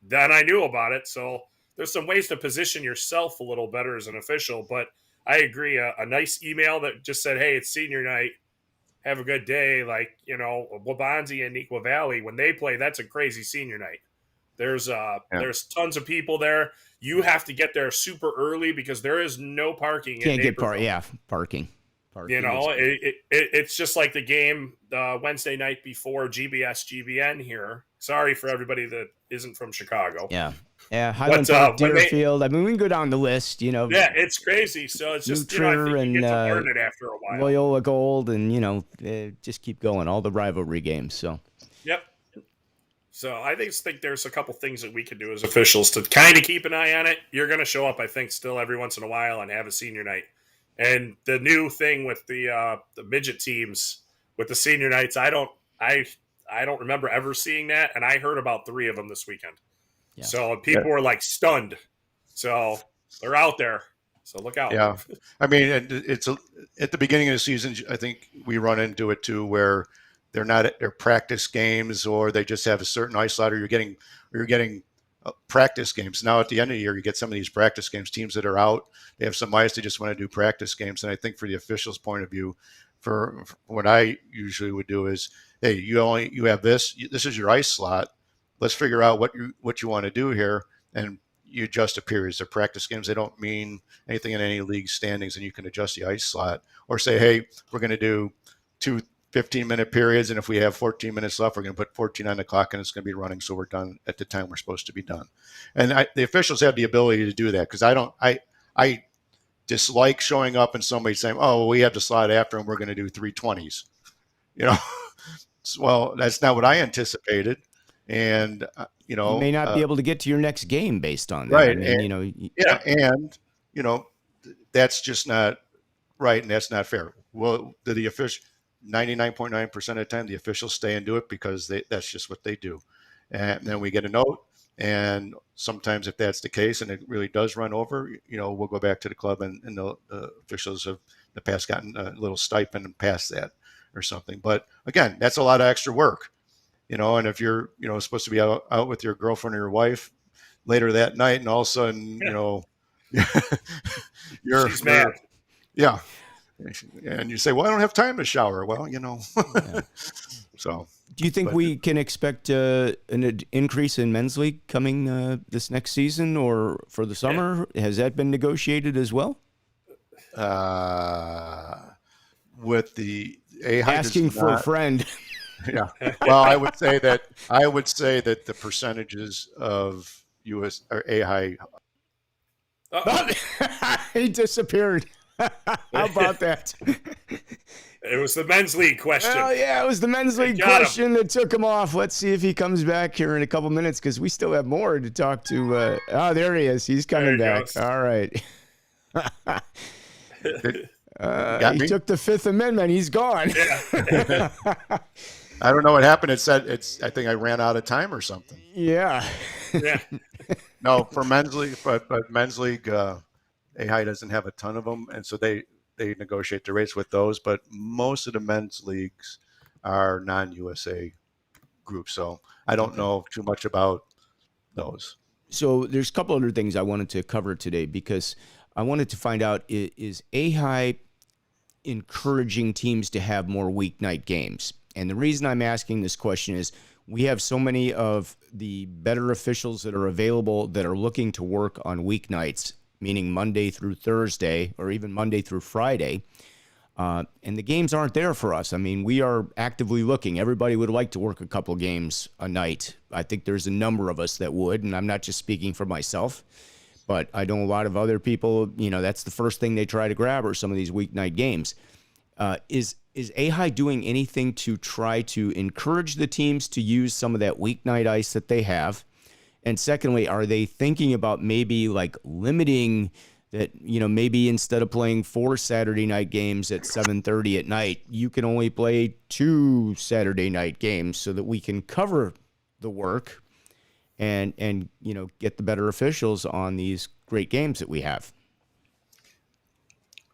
then I knew about it. So there's some ways to position yourself a little better as an official. But I agree, a nice email that just said, hey, it's senior night, have a good day. Like Wabanzi and Nequa Valley, when they play, that's a crazy senior night. There's tons of people there. You have to get there super early because there is no parking. Can't get parking. It's just like the game Wednesday night before GBN here. Sorry for everybody that isn't from Chicago. Yeah. Highland Park, Deerfield. I mean, we can go down the list, Yeah, it's crazy. So it's just, Nutria, I think you get to learn it after a while. Loyola Gold, and, just keep going. All the rivalry games, so. Yep. So I think there's a couple things that we can do as officials to kind of keep an eye on it. You're going to show up, I think, still every once in a while and have a senior night. And the new thing with the midget teams with the senior nights, I don't remember ever seeing that, and I heard about 3 of them this weekend. Yeah. So people were like stunned. So they're out there. So look out. Yeah, I mean, it's at the beginning of the season. I think we run into it too, where they're not at their practice games, or they just have a certain ice slot, or you're getting practice games. Now at the end of the year, you get some of these practice games, teams that are out, they have some ice, they just want to do practice games. And I think for the officials' point of view, for what I usually would do is, hey, you have this is your ice slot. Let's figure out what you want to do here. And you adjust the periods. They're practice games. They don't mean anything in any league standings, and you can adjust the ice slot, or say, hey, we're going to do 2 15-minute periods, and if we have 14 minutes left, we're going to put 14 on the clock, and it's going to be running, so we're done at the time we're supposed to be done. And the officials have the ability to do that, because I dislike showing up and somebody saying, oh, well, we have the slot after, and we're going to do 320s. Well, that's not what I anticipated, and you may not be able to get to your next game based on that. Right, I mean, and that's just not right, and that's not fair. Well, the official 99.9% of the time, the officials stay and do it because that's just what they do. And then we get a note, and sometimes if that's the case and it really does run over, we'll go back to the club, and the officials have in the past gotten a little stipend and past that or something. But again, that's a lot of extra work, and if you're, supposed to be out with your girlfriend or your wife later that night, and all of a sudden, she's mad. Yeah. And you say, well, I don't have time to shower. Well, Yeah. So do you think we can expect an increase in men's league coming this next season or for the summer? Yeah. Has that been negotiated as well? AHAI does Asking for a not. friend. Yeah. Well, I would say that the percentages of US or AHAI. He disappeared. How about that? It was the men's league question. Well, yeah, it was the men's league got him. question that took him off. Let's see if he comes back here in a couple minutes because we still have more to talk to. There he is. He's coming There he back. goes. All right. Got He me? took the Fifth Amendment. He's gone. Yeah. I don't know what happened. It said I think I ran out of time or something. Yeah. Yeah. No, for men's league, but men's league, AHAI doesn't have a ton of them, and so they negotiate the rates with those. But most of the men's leagues are non-USA groups, so I don't know too much about those. So there's a couple other things I wanted to cover today because I wanted to find out, is AHAI encouraging teams to have more weeknight games? And the reason I'm asking this question is we have so many of the better officials that are available that are looking to work on weeknights, meaning Monday through Thursday or even Monday through Friday. And the games aren't there for us. I mean, we are actively looking. Everybody would like to work a couple games a night. I think there's a number of us that would, and I'm not just speaking for myself, but I know a lot of other people, that's the first thing they try to grab are some of these weeknight games. Is AHAI doing anything to try to encourage the teams to use some of that weeknight ice that they have? And secondly, are they thinking about maybe like limiting that, maybe instead of playing 4 Saturday night games at 7:30 at night, you can only play 2 Saturday night games so that we can cover the work and get the better officials on these great games that we have?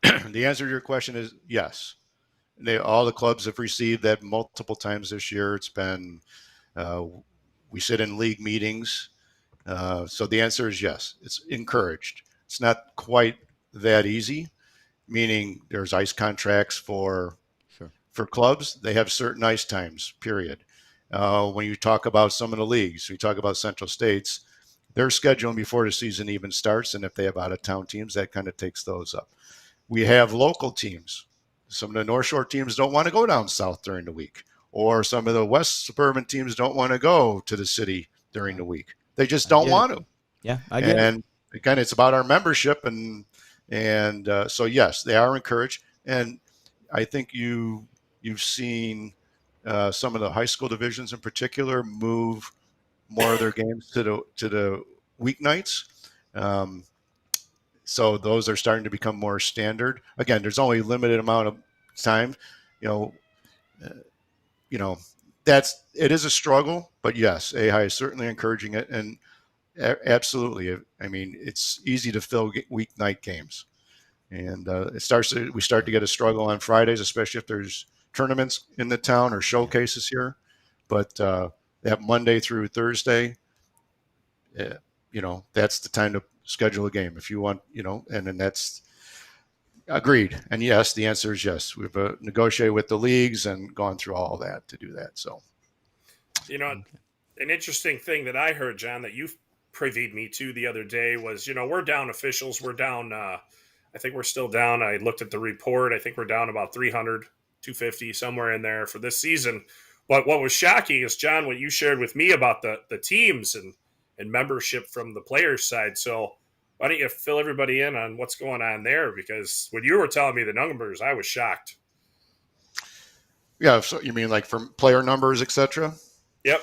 The answer to your question is yes. All the clubs have received that multiple times this year. It's been, we sit in league meetings. So the answer is yes. It's encouraged. It's not quite that easy, meaning there's ice contracts for clubs. They have certain ice times, period. When you talk about some of the leagues, we talk about Central States, they're scheduling before the season even starts. And if they have out-of-town teams, that kind of takes those up. We have local teams. Some of the North Shore teams don't want to go down south during the week, or some of the West suburban teams don't want to go to the city during the week. They just don't want to. Yeah, I get it. And again, it's about our membership, and so yes, they are encouraged. And I think you've seen some of the high school divisions in particular move more of their games to the weeknights. So those are starting to become more standard. Again, there's only a limited amount of time. It is a struggle, but yes, AHAI is certainly encouraging it, and absolutely. I mean, it's easy to fill weeknight games, and we start to get a struggle on Fridays, especially if there's tournaments in the town or showcases here. But that Monday through Thursday, that's the time to schedule a game if you want, and then that's agreed. And yes, the answer is yes. We've negotiated with the leagues and gone through all of that to do that. So, an interesting thing that I heard, John, that you privied me to the other day was, we're down officials. We're down, I think we're still down. I looked at the report. I think we're down about 300, 250, somewhere in there for this season. But what was shocking is, John, what you shared with me about the teams and membership from the players' side. So why don't you fill everybody in on what's going on there? Because when you were telling me the numbers, I was shocked. Yeah. So you mean like from player numbers, et cetera? Yep.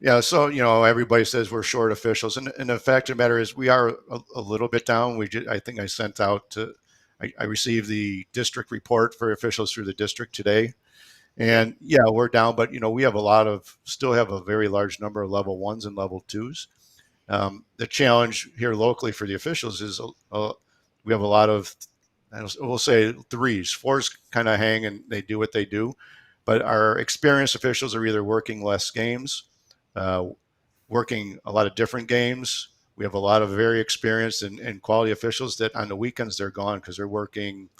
Yeah. So, everybody says we're short officials. And the fact of the matter is we are a little bit down. I think I sent out I received the district report for officials through the district today. And yeah, we're down, but we have still have a very large number of level 1s and level 2s. The challenge here locally for the officials is we have a lot of, we'll say 3s. 4s kind of hang and they do what they do. But our experienced officials are either working less games, working a lot of different games. We have a lot of very experienced and quality officials that on the weekends they're gone because they're working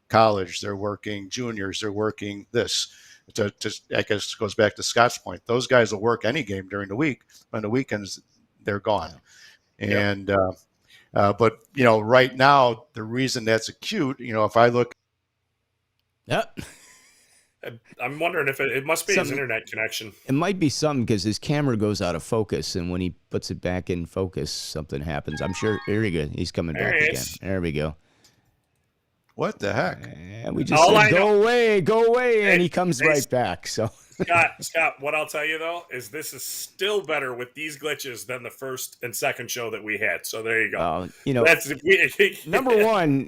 college, they're working juniors, they're working this. I guess goes back to Scott's point. Those guys will work any game during the week. On the weekends, they're gone. And but right now the reason that's acute, if I look, I'm wondering if it must be his Something- internet connection. It might be something because his camera goes out of focus, and when he puts it back in focus, something happens. I'm sure. Here he goes. He's coming There back he again. is. There we go. What the heck? And we just All I said, know- go away, and he Hey, comes hey, right back. So Scott, what I'll tell you though is this is still better with these glitches than the first and second show that we had. So there you go. That's number one,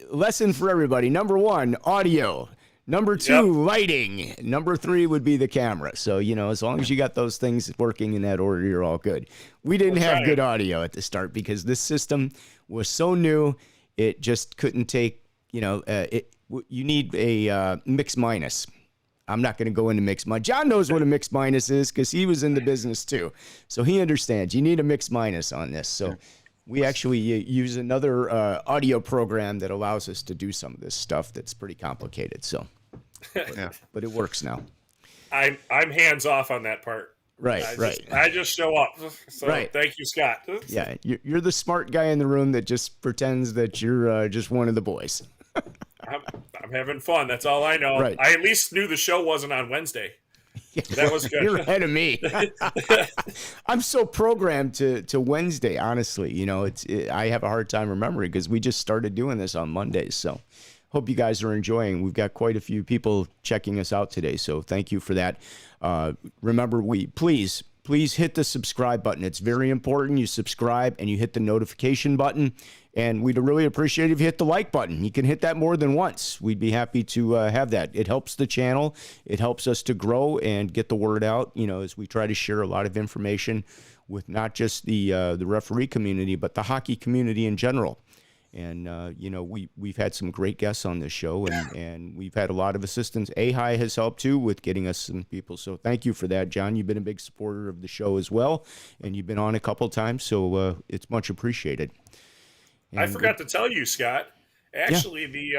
lesson for everybody. Number one, audio. Number two, lighting. Number three would be the camera. So, as long as you got those things working in that order, you're all good. We didn't have good audio at the start because this system was so new. It just couldn't take, you need a mix minus. I'm not going to go into mix minus. John knows what a mix minus is because he was in the business too. So he understands. You need a mix minus on this. So we actually use another audio program that allows us to do some of this stuff that's pretty complicated. So, but it works now. I'm hands off on that part. Right, I just show up. So thank you, Scott. Yeah, you're the smart guy in the room that just pretends that you're just one of the boys. I'm having fun. That's all I know. Right. I at least knew the show wasn't on Wednesday. That was good. You're ahead of me. I'm so programmed to Wednesday, honestly. I have a hard time remembering because we just started doing this on Mondays. So hope you guys are enjoying. We've got quite a few people checking us out today. So thank you for that. Remember, please hit the subscribe button. It's very important. You subscribe and you hit the notification button. And we'd really appreciate if you hit the like button. You can hit that more than once. We'd be happy to have that. It helps the channel. It helps us to grow and get the word out, as we try to share a lot of information with not just the referee community, but the hockey community in general. And, we've had some great guests on this show, and we've had a lot of assistance. AHAI has helped, too, with getting us some people. So thank you for that, John. You've been a big supporter of the show as well, and you've been on a couple times, so it's much appreciated. And I forgot to tell you, Scott. Actually, the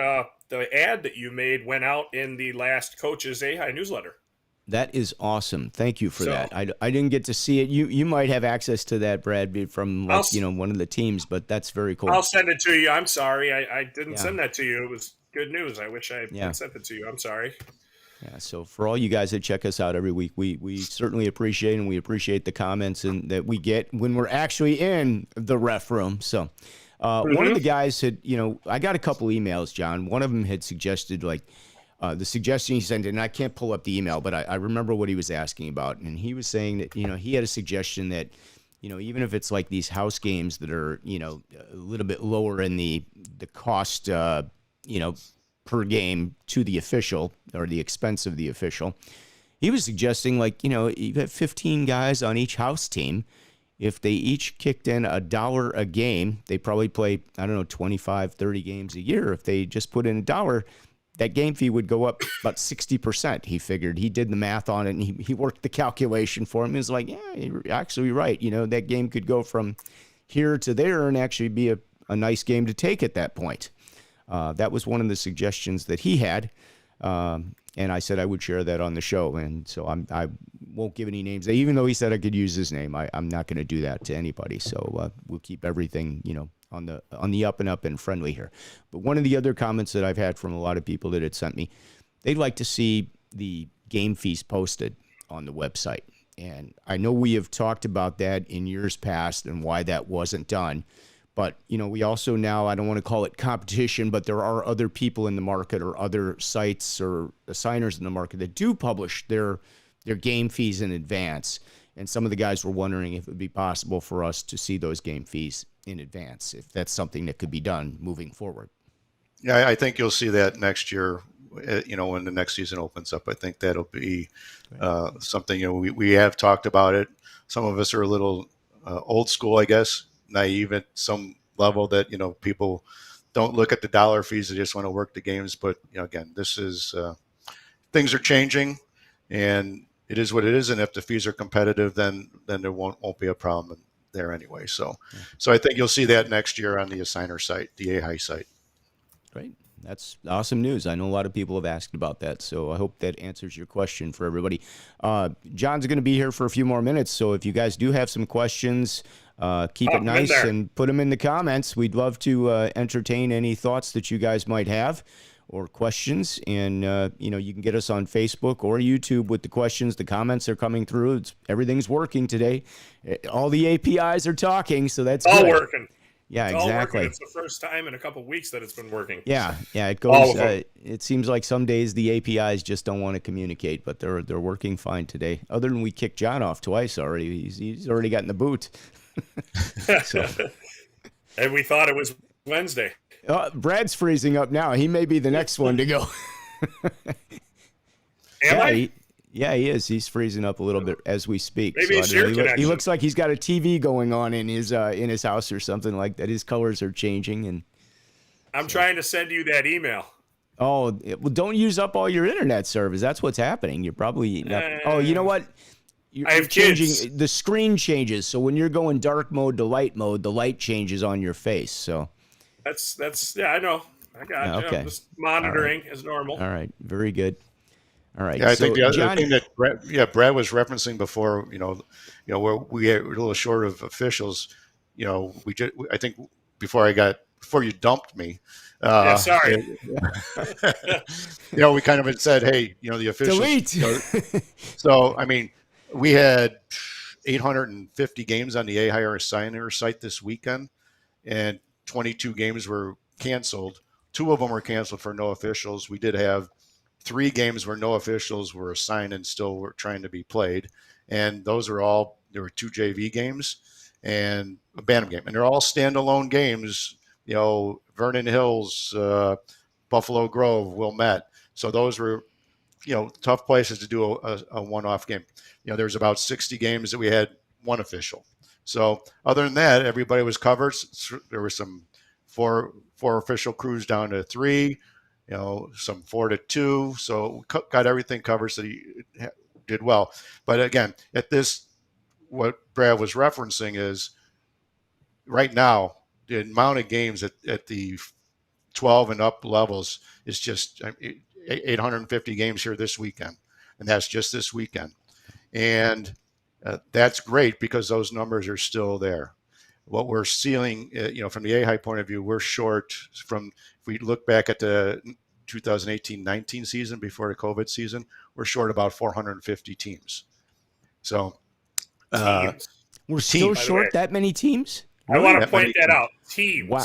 ad that you made went out in the last Coach's AHAI newsletter. That is awesome. Thank you for that. I didn't get to see it. You might have access to that, Brad, from one of the teams, but that's very cool. I'll send it to you. I'm sorry. I didn't send that to you. It was good news. I wish I had sent it to you. I'm sorry. Yeah, so for all you guys that check us out every week, we certainly appreciate and we appreciate the comments and that we get when we're actually in the ref room. So one of the guys had, I got a couple emails, John. One of them had suggested the suggestion he sent in, and I can't pull up the email, but I remember what he was asking about. And he was saying that, he had a suggestion that, even if it's like these house games that are, a little bit lower in the cost, per game to the official or the expense of the official, he was suggesting you have 15 guys on each house team. If they each kicked in $1 a game, they probably play, 25, 30 games a year. If they just put in $1, that game fee would go up about 60%. He figured. He did the math on it, and he worked the calculation for him. He was like, yeah, you're actually right. That game could go from here to there and actually be a nice game to take at that point. That was one of the suggestions that he had, and I said I would share that on the show. And so I won't give any names. Even though he said I could use his name, I'm not going to do that to anybody. So we'll keep everything, on the up and up and friendly here. But one of the other comments that I've had from a lot of people that had sent me, they'd like to see the game fees posted on the website. And I know we have talked about that in years past and why that wasn't done. But, we also now, I don't want to call it competition, but there are other people in the market or other sites or assigners in the market that do publish their game fees in advance. And some of the guys were wondering if it would be possible for us to see those game fees in advance, if that's something that could be done moving forward. Yeah, I think you'll see that next year, when the next season opens up. I think that'll be something, we have talked about it. Some of us are a little old school, I guess, naive at some level that, people don't look at the dollar fees. They just want to work the games. But, again, this is things are changing and it is what it is. And if the fees are competitive, then there won't be a problem there anyway. So I think you'll see that next year on the assigner site, the AHAI site. Great. That's awesome news. I know a lot of people have asked about that, so I hope that answers your question for everybody. John's going to be here for a few more minutes, so if you guys do have some questions, keep it nice and put them in the comments. We'd love to entertain any thoughts that you guys might have. or questions. And, you can get us on Facebook or YouTube with the questions. The comments are coming through. Everything's working today. All the APIs are talking, so that's all good. working. Yeah, It's exactly. all working. It's the first time in a couple of weeks that it's been working. Yeah, it All goes. of them. It seems like some days the APIs just don't want to communicate, but they're working fine today. Other than we kicked John off twice already. He's already gotten the boot. So, And we thought it was Wednesday. Brad's freezing up now. He may be the next one to go. Am I? He is. He's freezing up a little bit as we speak. Maybe I it's don't know. your He connection. looks like he's got a TV going on in his house or something like that. His colors are changing, and I'm trying to send you that email. well, don't use up all your internet service. That's what's happening. You're probably not. Oh, you know what? I have changing. kids. The screen changes. So when you're going dark mode to light mode, the light changes on your face. So That's yeah, I know. I got you. Okay. I'm just monitoring as normal. all right, very good. All right. Yeah, I so, think the other John, thing that Brad was referencing before, where we were a little short of officials. I think before you dumped me. Yeah, sorry. We kind of had said, hey, the officials. delete. So I mean, we had 850 games on the AHAI Signer site this weekend, and 22 games were canceled. 2 of them were canceled for no officials. We did have 3 games where no officials were assigned and still were trying to be played. And those are there were 2 JV games and a Bantam game. And they're all standalone games, Vernon Hills, Buffalo Grove, Wilmette. So those were, tough places to do a one-off game. There's about 60 games that we had 1 official. So other than that, everybody was covered. There were some 4 official crews down to 3, some 4 to 2. So we got everything covered. So he did well. But again, what Brad was referencing is right now, the amount of games at the 12 and up levels is just 850 games here this weekend. And that's just this weekend. And that's great because those numbers are still there. What we're seeing, from the AHAI point of view, we're short if we look back at the 2018-19 season before the COVID season, we're short about 450 teams. So Teams. We're still by the short way. that many teams? I want to That point many that out. Teams. Wow.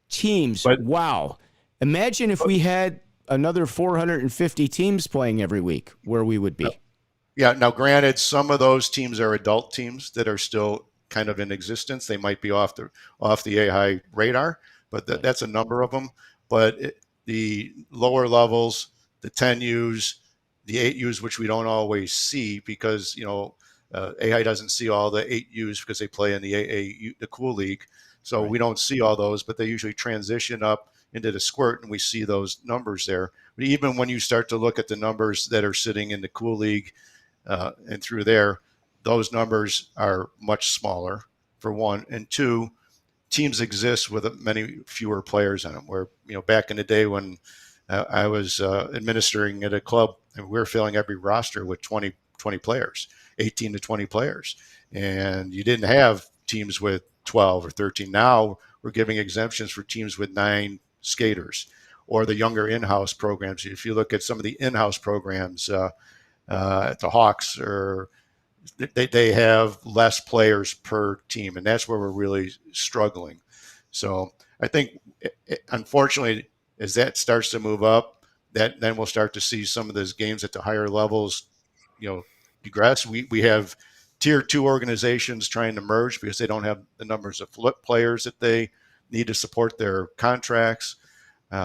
Teams. But- Wow. Imagine if we had another 450 teams playing every week, where we would be. Yeah. Now, granted, some of those teams are adult teams that are still kind of in existence. They might be off the AHAI radar, but that's a number of them. But the lower levels, the 10Us, the 8Us, which we don't always see because AHAI doesn't see all the 8Us because they play in the Cool League, so we don't see all those. But they usually transition up into the Squirt, and we see those numbers there. But even when you start to look at the numbers that are sitting in the Cool League and through there, those numbers are much smaller, for one. And 2, teams exist with many fewer players in them. Where, back in the day when I was administering at a club, and we were filling every roster with 20 players, 18 to 20 players. And you didn't have teams with 12 or 13. Now we're giving exemptions for teams with 9 skaters or the younger in-house programs. If you look at some of the in-house programs at the Hawks, or they have less players per team, and that's where we're really struggling. So I think, unfortunately, as that starts to move up, then we'll start to see some of those games at the higher levels, digress. We have tier 2 organizations trying to merge because they don't have the numbers of players that they need to support their contracts.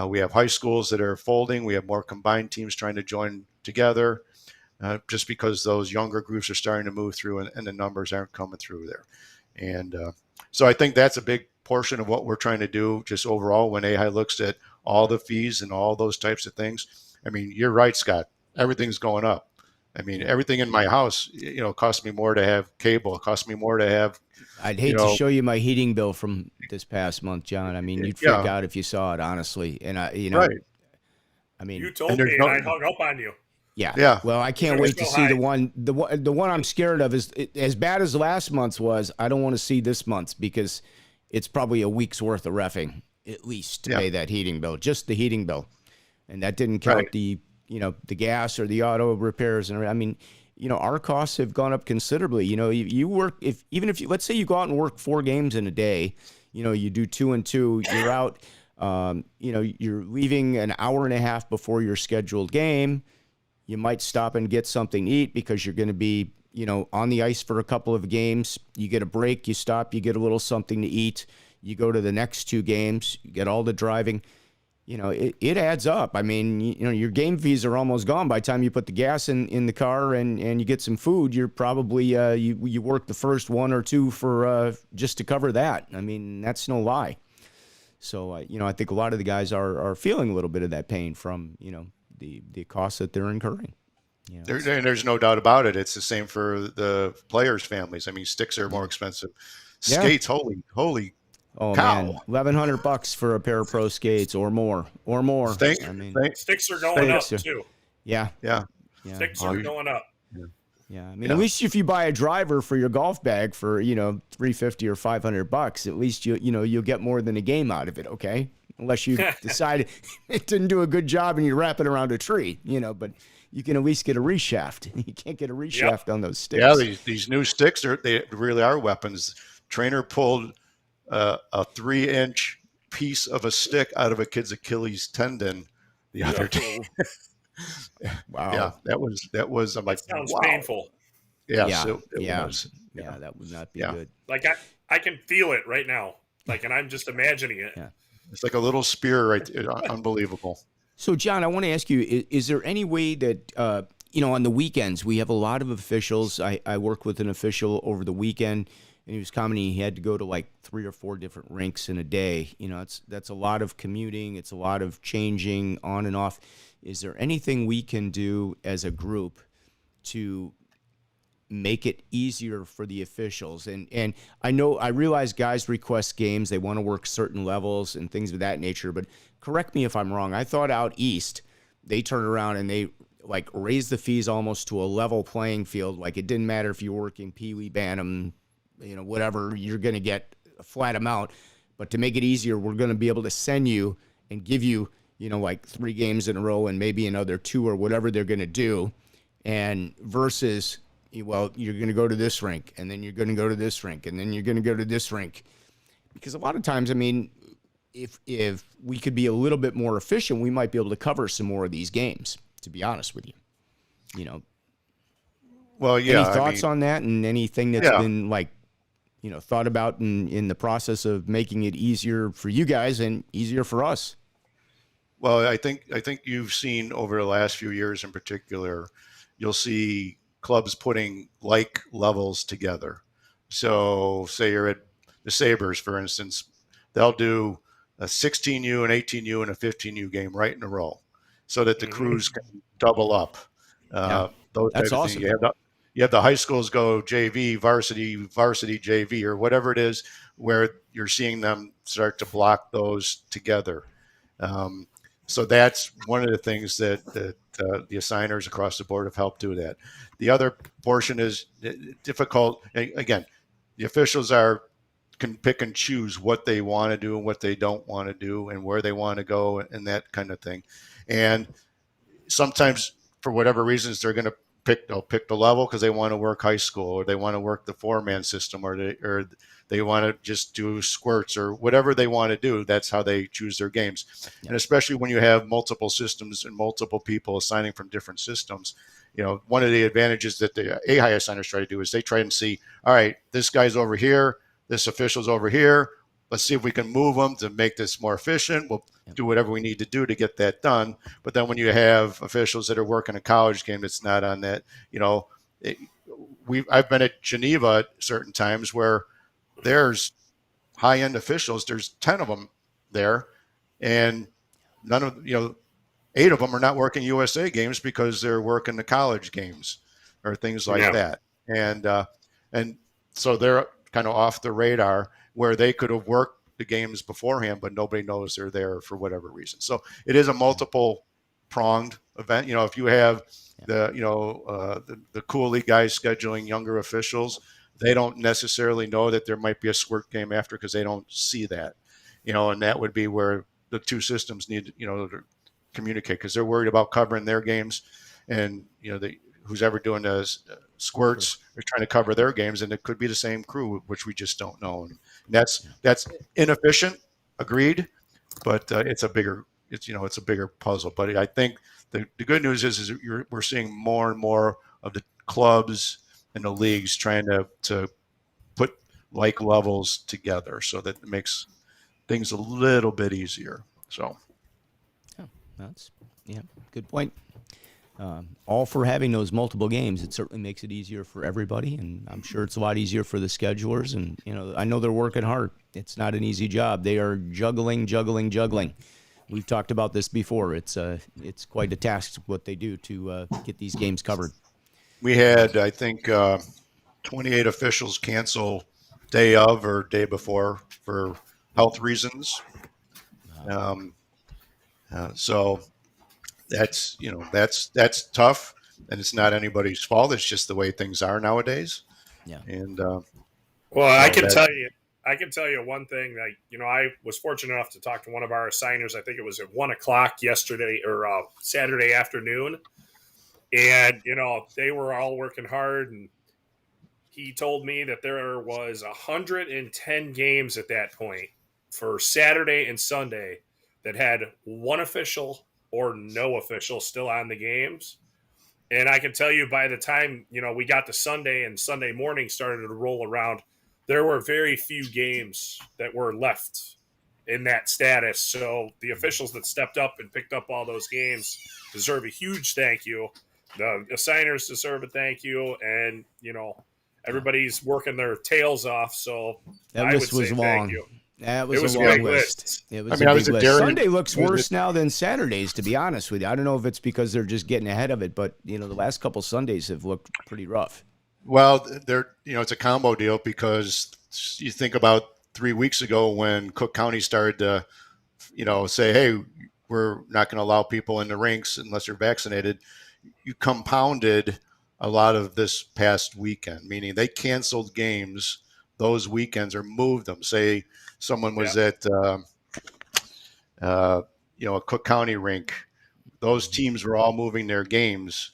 We have high schools that are folding. We have more combined teams trying to join together. Just because those younger groups are starting to move through and the numbers aren't coming through there. And so I think that's a big portion of what we're trying to do just overall when AHAI looks at all the fees and all those types of things. I mean, you're right, Scott. Everything's going up. I mean, everything in my house, costs me more to have cable. It costs me more to have. I'd hate to show you my heating bill from this past month, John. I mean, you'd freak out if you saw it, honestly. And Right. I mean, You told me, and I hung up on you. Yeah. Well, I can't wait to so see high. the one I'm scared of is as bad as last month's was. I don't want to see this month's because it's probably a week's worth of reffing at least to pay that heating bill, just the heating bill. and that didn't count Right. the the gas or the auto repairs. And I mean, our costs have gone up considerably. You work, even if you, let's say you go out and work 4 games in a day, you do 2 and 2, you're out, you're leaving an hour and a half before your scheduled game. You might stop and get something to eat because you're going to be, on the ice for a couple of games. You get a break, you stop, you get a little something to eat. You go to the next 2 games, you get all the driving. It adds up. I mean, your game fees are almost gone by the time you put the gas in the car and you get some food. You're probably, you work the first 1 or 2 for just to cover that. I mean, that's no lie. So, I think a lot of the guys are feeling a little bit of that pain from, the costs that they're incurring. There's no doubt about it. It's the same for the players' families. I mean, sticks are more expensive. Yeah. Skates, holy Oh cow. man, $1,100 for a pair of pro skates or more. Thank, I mean, Sticks are going up Thanks. too. yeah. yeah. Sticks are going up. Yeah, I mean, Yeah. at least if you buy a driver for your golf bag for $350 or $500, at least you'll get more than a game out of it. Okay, unless you decide it didn't do a good job and you wrap it around a tree, but you can at least get a reshaft. You can't get a reshaft on those sticks. Yeah, these new sticks they really are weapons. Trainer pulled a 3-inch piece of a stick out of a kid's Achilles tendon the other day. Wow. Yeah, that was. I'm like, Sounds wow. painful. Yes, Yeah, it was. Yeah, that would not be Yeah. good. Like I can feel it right now. Like, and I'm just imagining it. Yeah. It's like a little spear, right? Unbelievable. So, John, I want to ask you: is there any way that on the weekends we have a lot of officials? I work with an official over the weekend, and he was commenting he had to go to like 3 or 4 different rinks in a day. That's a lot of commuting. It's a lot of changing on and off. Is there anything we can do as a group to make it easier for the officials? And I realize guys request games, they want to work certain levels and things of that nature, but correct me if I'm wrong. I thought out east they turned around and they like raised the fees almost to a level playing field. Like it didn't matter if you're working Pee-wee, Bantam, whatever, you're going to get a flat amount. But to make it easier, we're going to be able to send you and give you like 3 games in a row and maybe another 2 or whatever they're going to do. And versus, well, you're going to go to this rink and then you're going to go to this rink and then you're going to go to this rink. Because a lot of times, I mean, if we could be a little bit more efficient, we might be able to cover some more of these games, to be honest with you. Well, yeah. Any thoughts on that and anything that's Yeah. been like, thought about in the process of making it easier for you guys and easier for us? Well, I think you've seen over the last few years in particular, you'll see clubs putting like levels together. So say you're at the Sabres, for instance, they'll do a 16U, an 18U, and a 15U game right in a row so that the crews can double up. Those That's type of awesome. things. You have the high schools go JV, varsity JV, or whatever it is, where you're seeing them start to block those together. So that's one of the things that the assigners across the board have helped do that. The other portion is difficult. Again, the officials can pick and choose what they want to do and what they don't want to do and where they want to go and that kind of thing. And sometimes for whatever reasons, they'll pick the level because they want to work high school or they want to work the 4-man system or they want to just do squirts or whatever they want to do. That's how they choose their games. Yeah. And especially when you have multiple systems and multiple people assigning from different systems, one of the advantages that the AHAI assigners try to do is they try and see, all right, this guy's over here, this official's over here. Let's see if we can move them to make this more efficient. We'll do whatever we need to do to get that done. But then when you have officials that are working a college game that's not on that, I've been at Geneva at certain times where there's high-end officials. There's 10 of them there, and none of 8 of them are not working USA games because they're working the college games or things like that. And so they're kind of off the radar where they could have worked the games beforehand, but nobody knows they're there for whatever reason. So it is a multiple pronged event. If you have the cool league guys scheduling younger officials, they don't necessarily know that there might be a squirt game after because they don't see that, and that would be where the two systems need, communicate because they're worried about covering their games, and who's ever doing those squirts are trying to cover their games, and it could be the same crew, which we just don't know. And that's inefficient. Agreed, but it's a bigger puzzle. But I think the good news is we're seeing more and more of the clubs and the leagues trying to put like levels together so that it makes things a little bit easier. So, that's good point. All for having those multiple games. It certainly makes it easier for everybody, and I'm sure it's a lot easier for the schedulers. And I know they're working hard. It's not an easy job. They are juggling. We've talked about this before. It's quite a task what they do to get these games covered. We had, I think, 28 officials cancel day of or day before for health reasons. So that's tough, and it's not anybody's fault. It's just the way things are nowadays. Yeah. And I can tell you one thing that I was fortunate enough to talk to one of our assigners. I think it was at 1:00 yesterday or Saturday afternoon, and they were all working hard, and he told me that there was 110 games at that point for Saturday and Sunday that had one official or no official still on the games. And I can tell you by the time, we got to Sunday and Sunday morning started to roll around, there were very few games that were left in that status. So the officials that stepped up and picked up all those games deserve a huge thank you. The assigners deserve a thank you. And, everybody's working their tails off. So that list was long. Thank you. That was a long list. It was I a was big at list. Darien. Sunday looks worse now than Saturdays, to be honest with you. I don't know if it's because they're just getting ahead of it, but the last couple Sundays have looked pretty rough. Well, it's a combo deal because you think about 3 weeks ago when Cook County started to, say, hey, we're not going to allow people in the rinks unless you're vaccinated. You compounded a lot of this past weekend, meaning they canceled games those weekends or moved them. Say someone was at, a Cook County rink. Those teams were all moving their games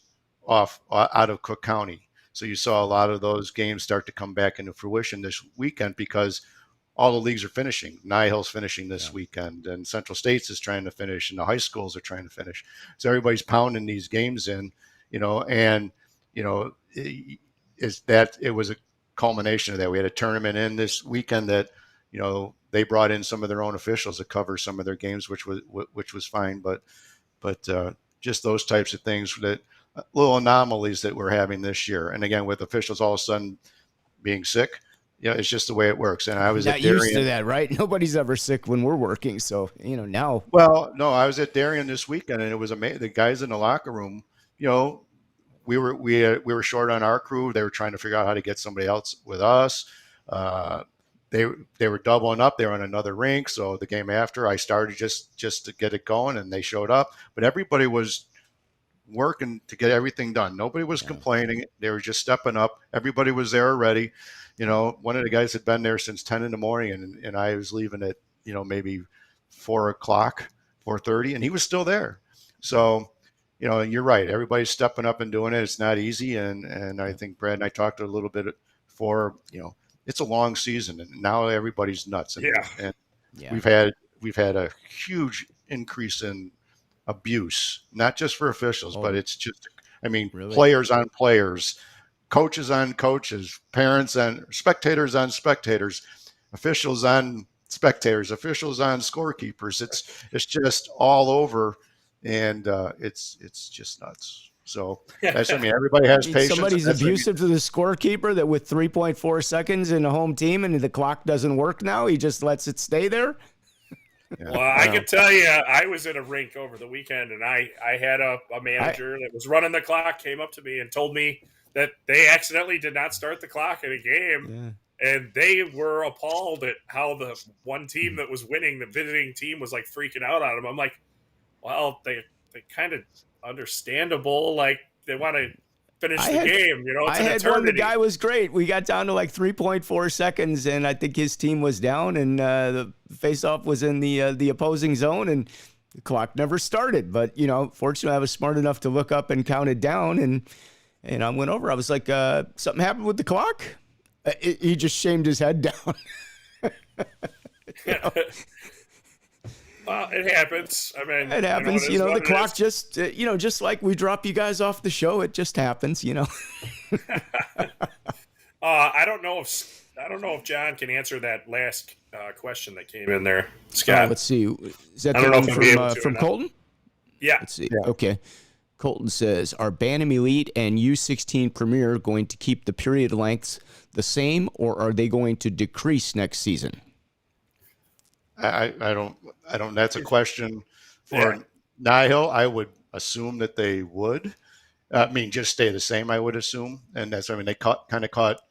out of Cook County. So you saw a lot of those games start to come back into fruition this weekend because all the leagues are finishing. Nihil's finishing this weekend, and Central States is trying to finish, and the high schools are trying to finish. So everybody's pounding these games in, it was a culmination of that. We had a tournament in this weekend that, they brought in some of their own officials to cover some of their games, which was fine. But just those types of things, that little anomalies that we're having this year. And again, with officials all of a sudden being sick, it's just the way it works. And I was not at Darien. used to that, right? Nobody's ever sick when we're working. So, now. Well, no, I was at Darien this weekend, and it was amazing. The guys in the locker room, we were short on our crew. They were trying to figure out how to get somebody else with us. They were doubling up. They were on another rink. So the game after, I started just to get it going, and they showed up. But everybody was working to get everything done. Nobody was complaining. They were just stepping up. Everybody was there already. One of the guys had been there since 10 in the morning, and I was leaving at maybe 4:30, and he was still there. So. You're right. Everybody's stepping up and doing it. It's not easy. And I think Brad and I talked a little bit before, it's a long season, and now everybody's nuts. And we've had a huge increase in abuse, not just for officials, but it's just, really? Players on players, coaches on coaches, parents on spectators on spectators, officials on spectators, officials on scorekeepers. It's just all over. And it's just nuts. So everybody has patience. Somebody's abusive to the scorekeeper that with 3.4 seconds in a home team and the clock doesn't work now, he just lets it stay there. Yeah. Well, I can tell you, I was at a rink over the weekend, and I had a manager that was running the clock came up to me and told me that they accidentally did not start the clock in a game. Yeah. And they were appalled at how the one team that was winning, the visiting team, was like freaking out on them. I'm like, well, they kind of understandable. Like they want to finish the game. It's an eternity. One. The guy was great. We got down to like 3.4 seconds, and I think his team was down, and the faceoff was in the opposing zone, and The clock never started, but fortunately I was smart enough to look up and count it down, and I went over. I was like, something happened with the clock? He just shamed his head down. Well, it happens. I mean, it happens. it The clock just, just like we drop you guys off the show, it just happens. I don't know if John can answer that last question that came in there, Scott. Let's see. Is that I the don't know one if I'll be able to from or not. Colton? Yeah. Let's see. Yeah. Okay. Colton says, are Bantam Elite and U16 Premier going to keep the period lengths the same, or are they going to decrease next season? I don't. That's a question for Nihil. I would assume that they would. Just stay the same. I would assume, and that's. They kind of caught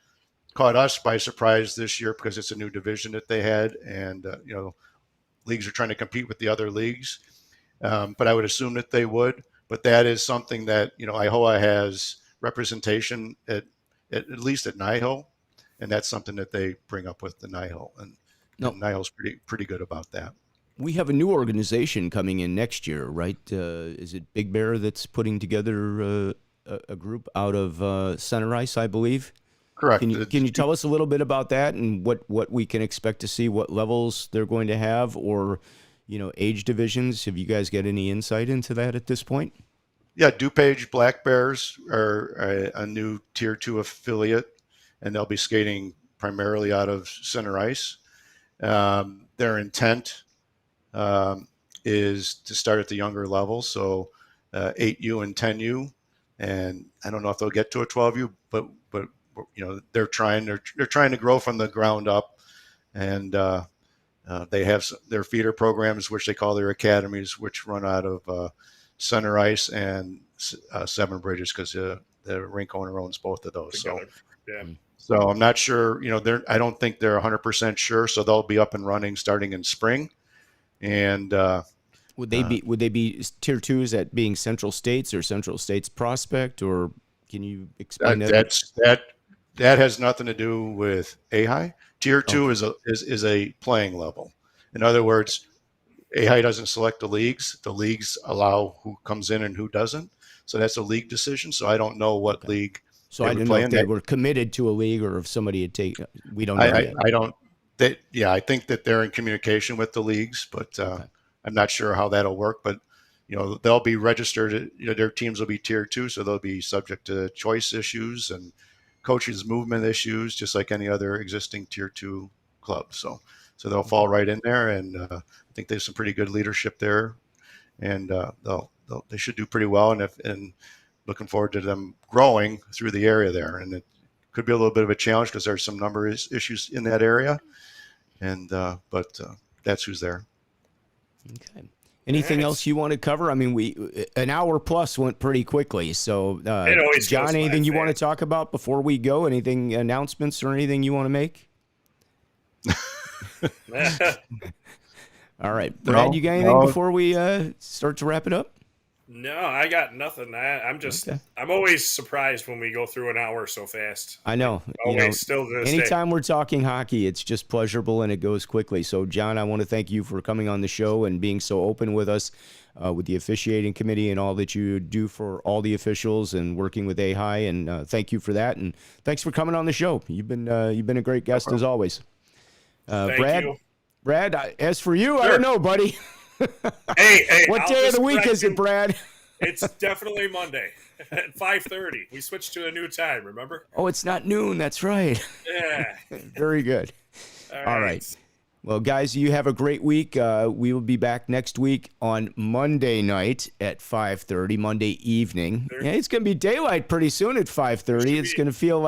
us by surprise this year because it's a new division that they had, and leagues are trying to compete with the other leagues. But I would assume that they would. But that is something that AHAI has representation at least at Nihil, and that's something that they bring up with the Nihil, and Nihil's pretty good about that. We have a new organization coming in next year, right? Is it Big Bear that's putting together a group out of Center Ice, I believe? Correct. Can you tell us a little bit about that and what we can expect to see, what levels they're going to have, or age divisions? Have you guys got any insight into that at this point? Yeah, DuPage Black Bears are a new Tier 2 affiliate, and they'll be skating primarily out of Center Ice. Their intent is to start at the younger level, so 8U and 10U, and I don't know if they'll get to a 12U, but they're trying to grow from the ground up, and they have their feeder programs, which they call their academies, which run out of Center Ice and Seven Bridges, because the rink owner owns both of those. So I'm not sure. I don't think they're 100% sure. So they'll be up and running starting in spring. And would they be Tier 2s at being Central States or Central States Prospect, or can you explain that? That has nothing to do with AHAI. Tier 2 is a playing level. In other words, AHAI doesn't select the leagues. The leagues allow who comes in and who doesn't. So that's a league decision. So I don't know what league. So I didn't know if they were committed to a league or if somebody had taken. We don't know yet. I don't. I think that they're in communication with the leagues, but I'm not sure how that'll work. But they'll be registered. Their teams will be Tier 2, so they'll be subject to choice issues and coaches' movement issues, just like any other existing Tier 2 club. So they'll fall right in there, and I think there's some pretty good leadership there, and they should do pretty well. And looking forward to them growing through the area there. And it could be a little bit of a challenge because there's some number issues in that area, and but that's who's there. Okay. Anything else you want to cover? I mean, an hour plus went pretty quickly. So, John, anything you want to talk about before we go? Anything, announcements or anything you want to make? All right. Brad, you got anything before we start to wrap it up? No, I got nothing. I'm always surprised when we go through an hour so fast. I know. Still to this anytime day. We're talking hockey, it's just pleasurable and it goes quickly. So, John, I want to thank you for coming on the show and being so open with us, with the officiating committee and all that you do for all the officials and working with AHAI. And thank you for that. And thanks for coming on the show. You've been a great guest as always. Thank you. Brad, as for you, Sure. I don't know, buddy. Hey, what day of the week is it, Brad? It's definitely Monday at 5:30. We switched to a new time, remember? Oh, it's not noon. That's right. Yeah. Very good. All right. Well, guys, you have a great week. We will be back next week on Monday night at 5:30, Monday evening. Yeah, it's going to be daylight pretty soon at 5:30. It's going to feel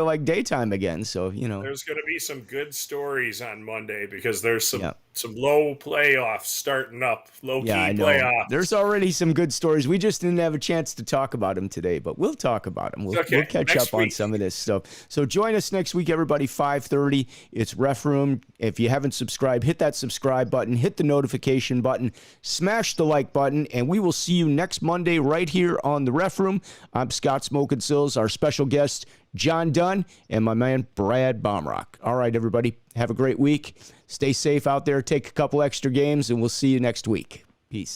like daytime again. So, There's going to be some good stories on Monday because there's some low playoffs starting up, low-key playoffs. There's already some good stories. We just didn't have a chance to talk about them today, but we'll talk about them. We'll catch up on some of this stuff. So join us next week, everybody, 5:30. It's Ref Room. If you haven't subscribed, hit that subscribe button, hit the notification button, smash the like button, and we will see you next Monday right here on the Ref Room. I'm Scott Smokin' Sills, our special guest, John Dunne, and my man, Brad Baumrock. All right, everybody, have a great week. Stay safe out there. Take a couple extra games, and we'll see you next week. Peace.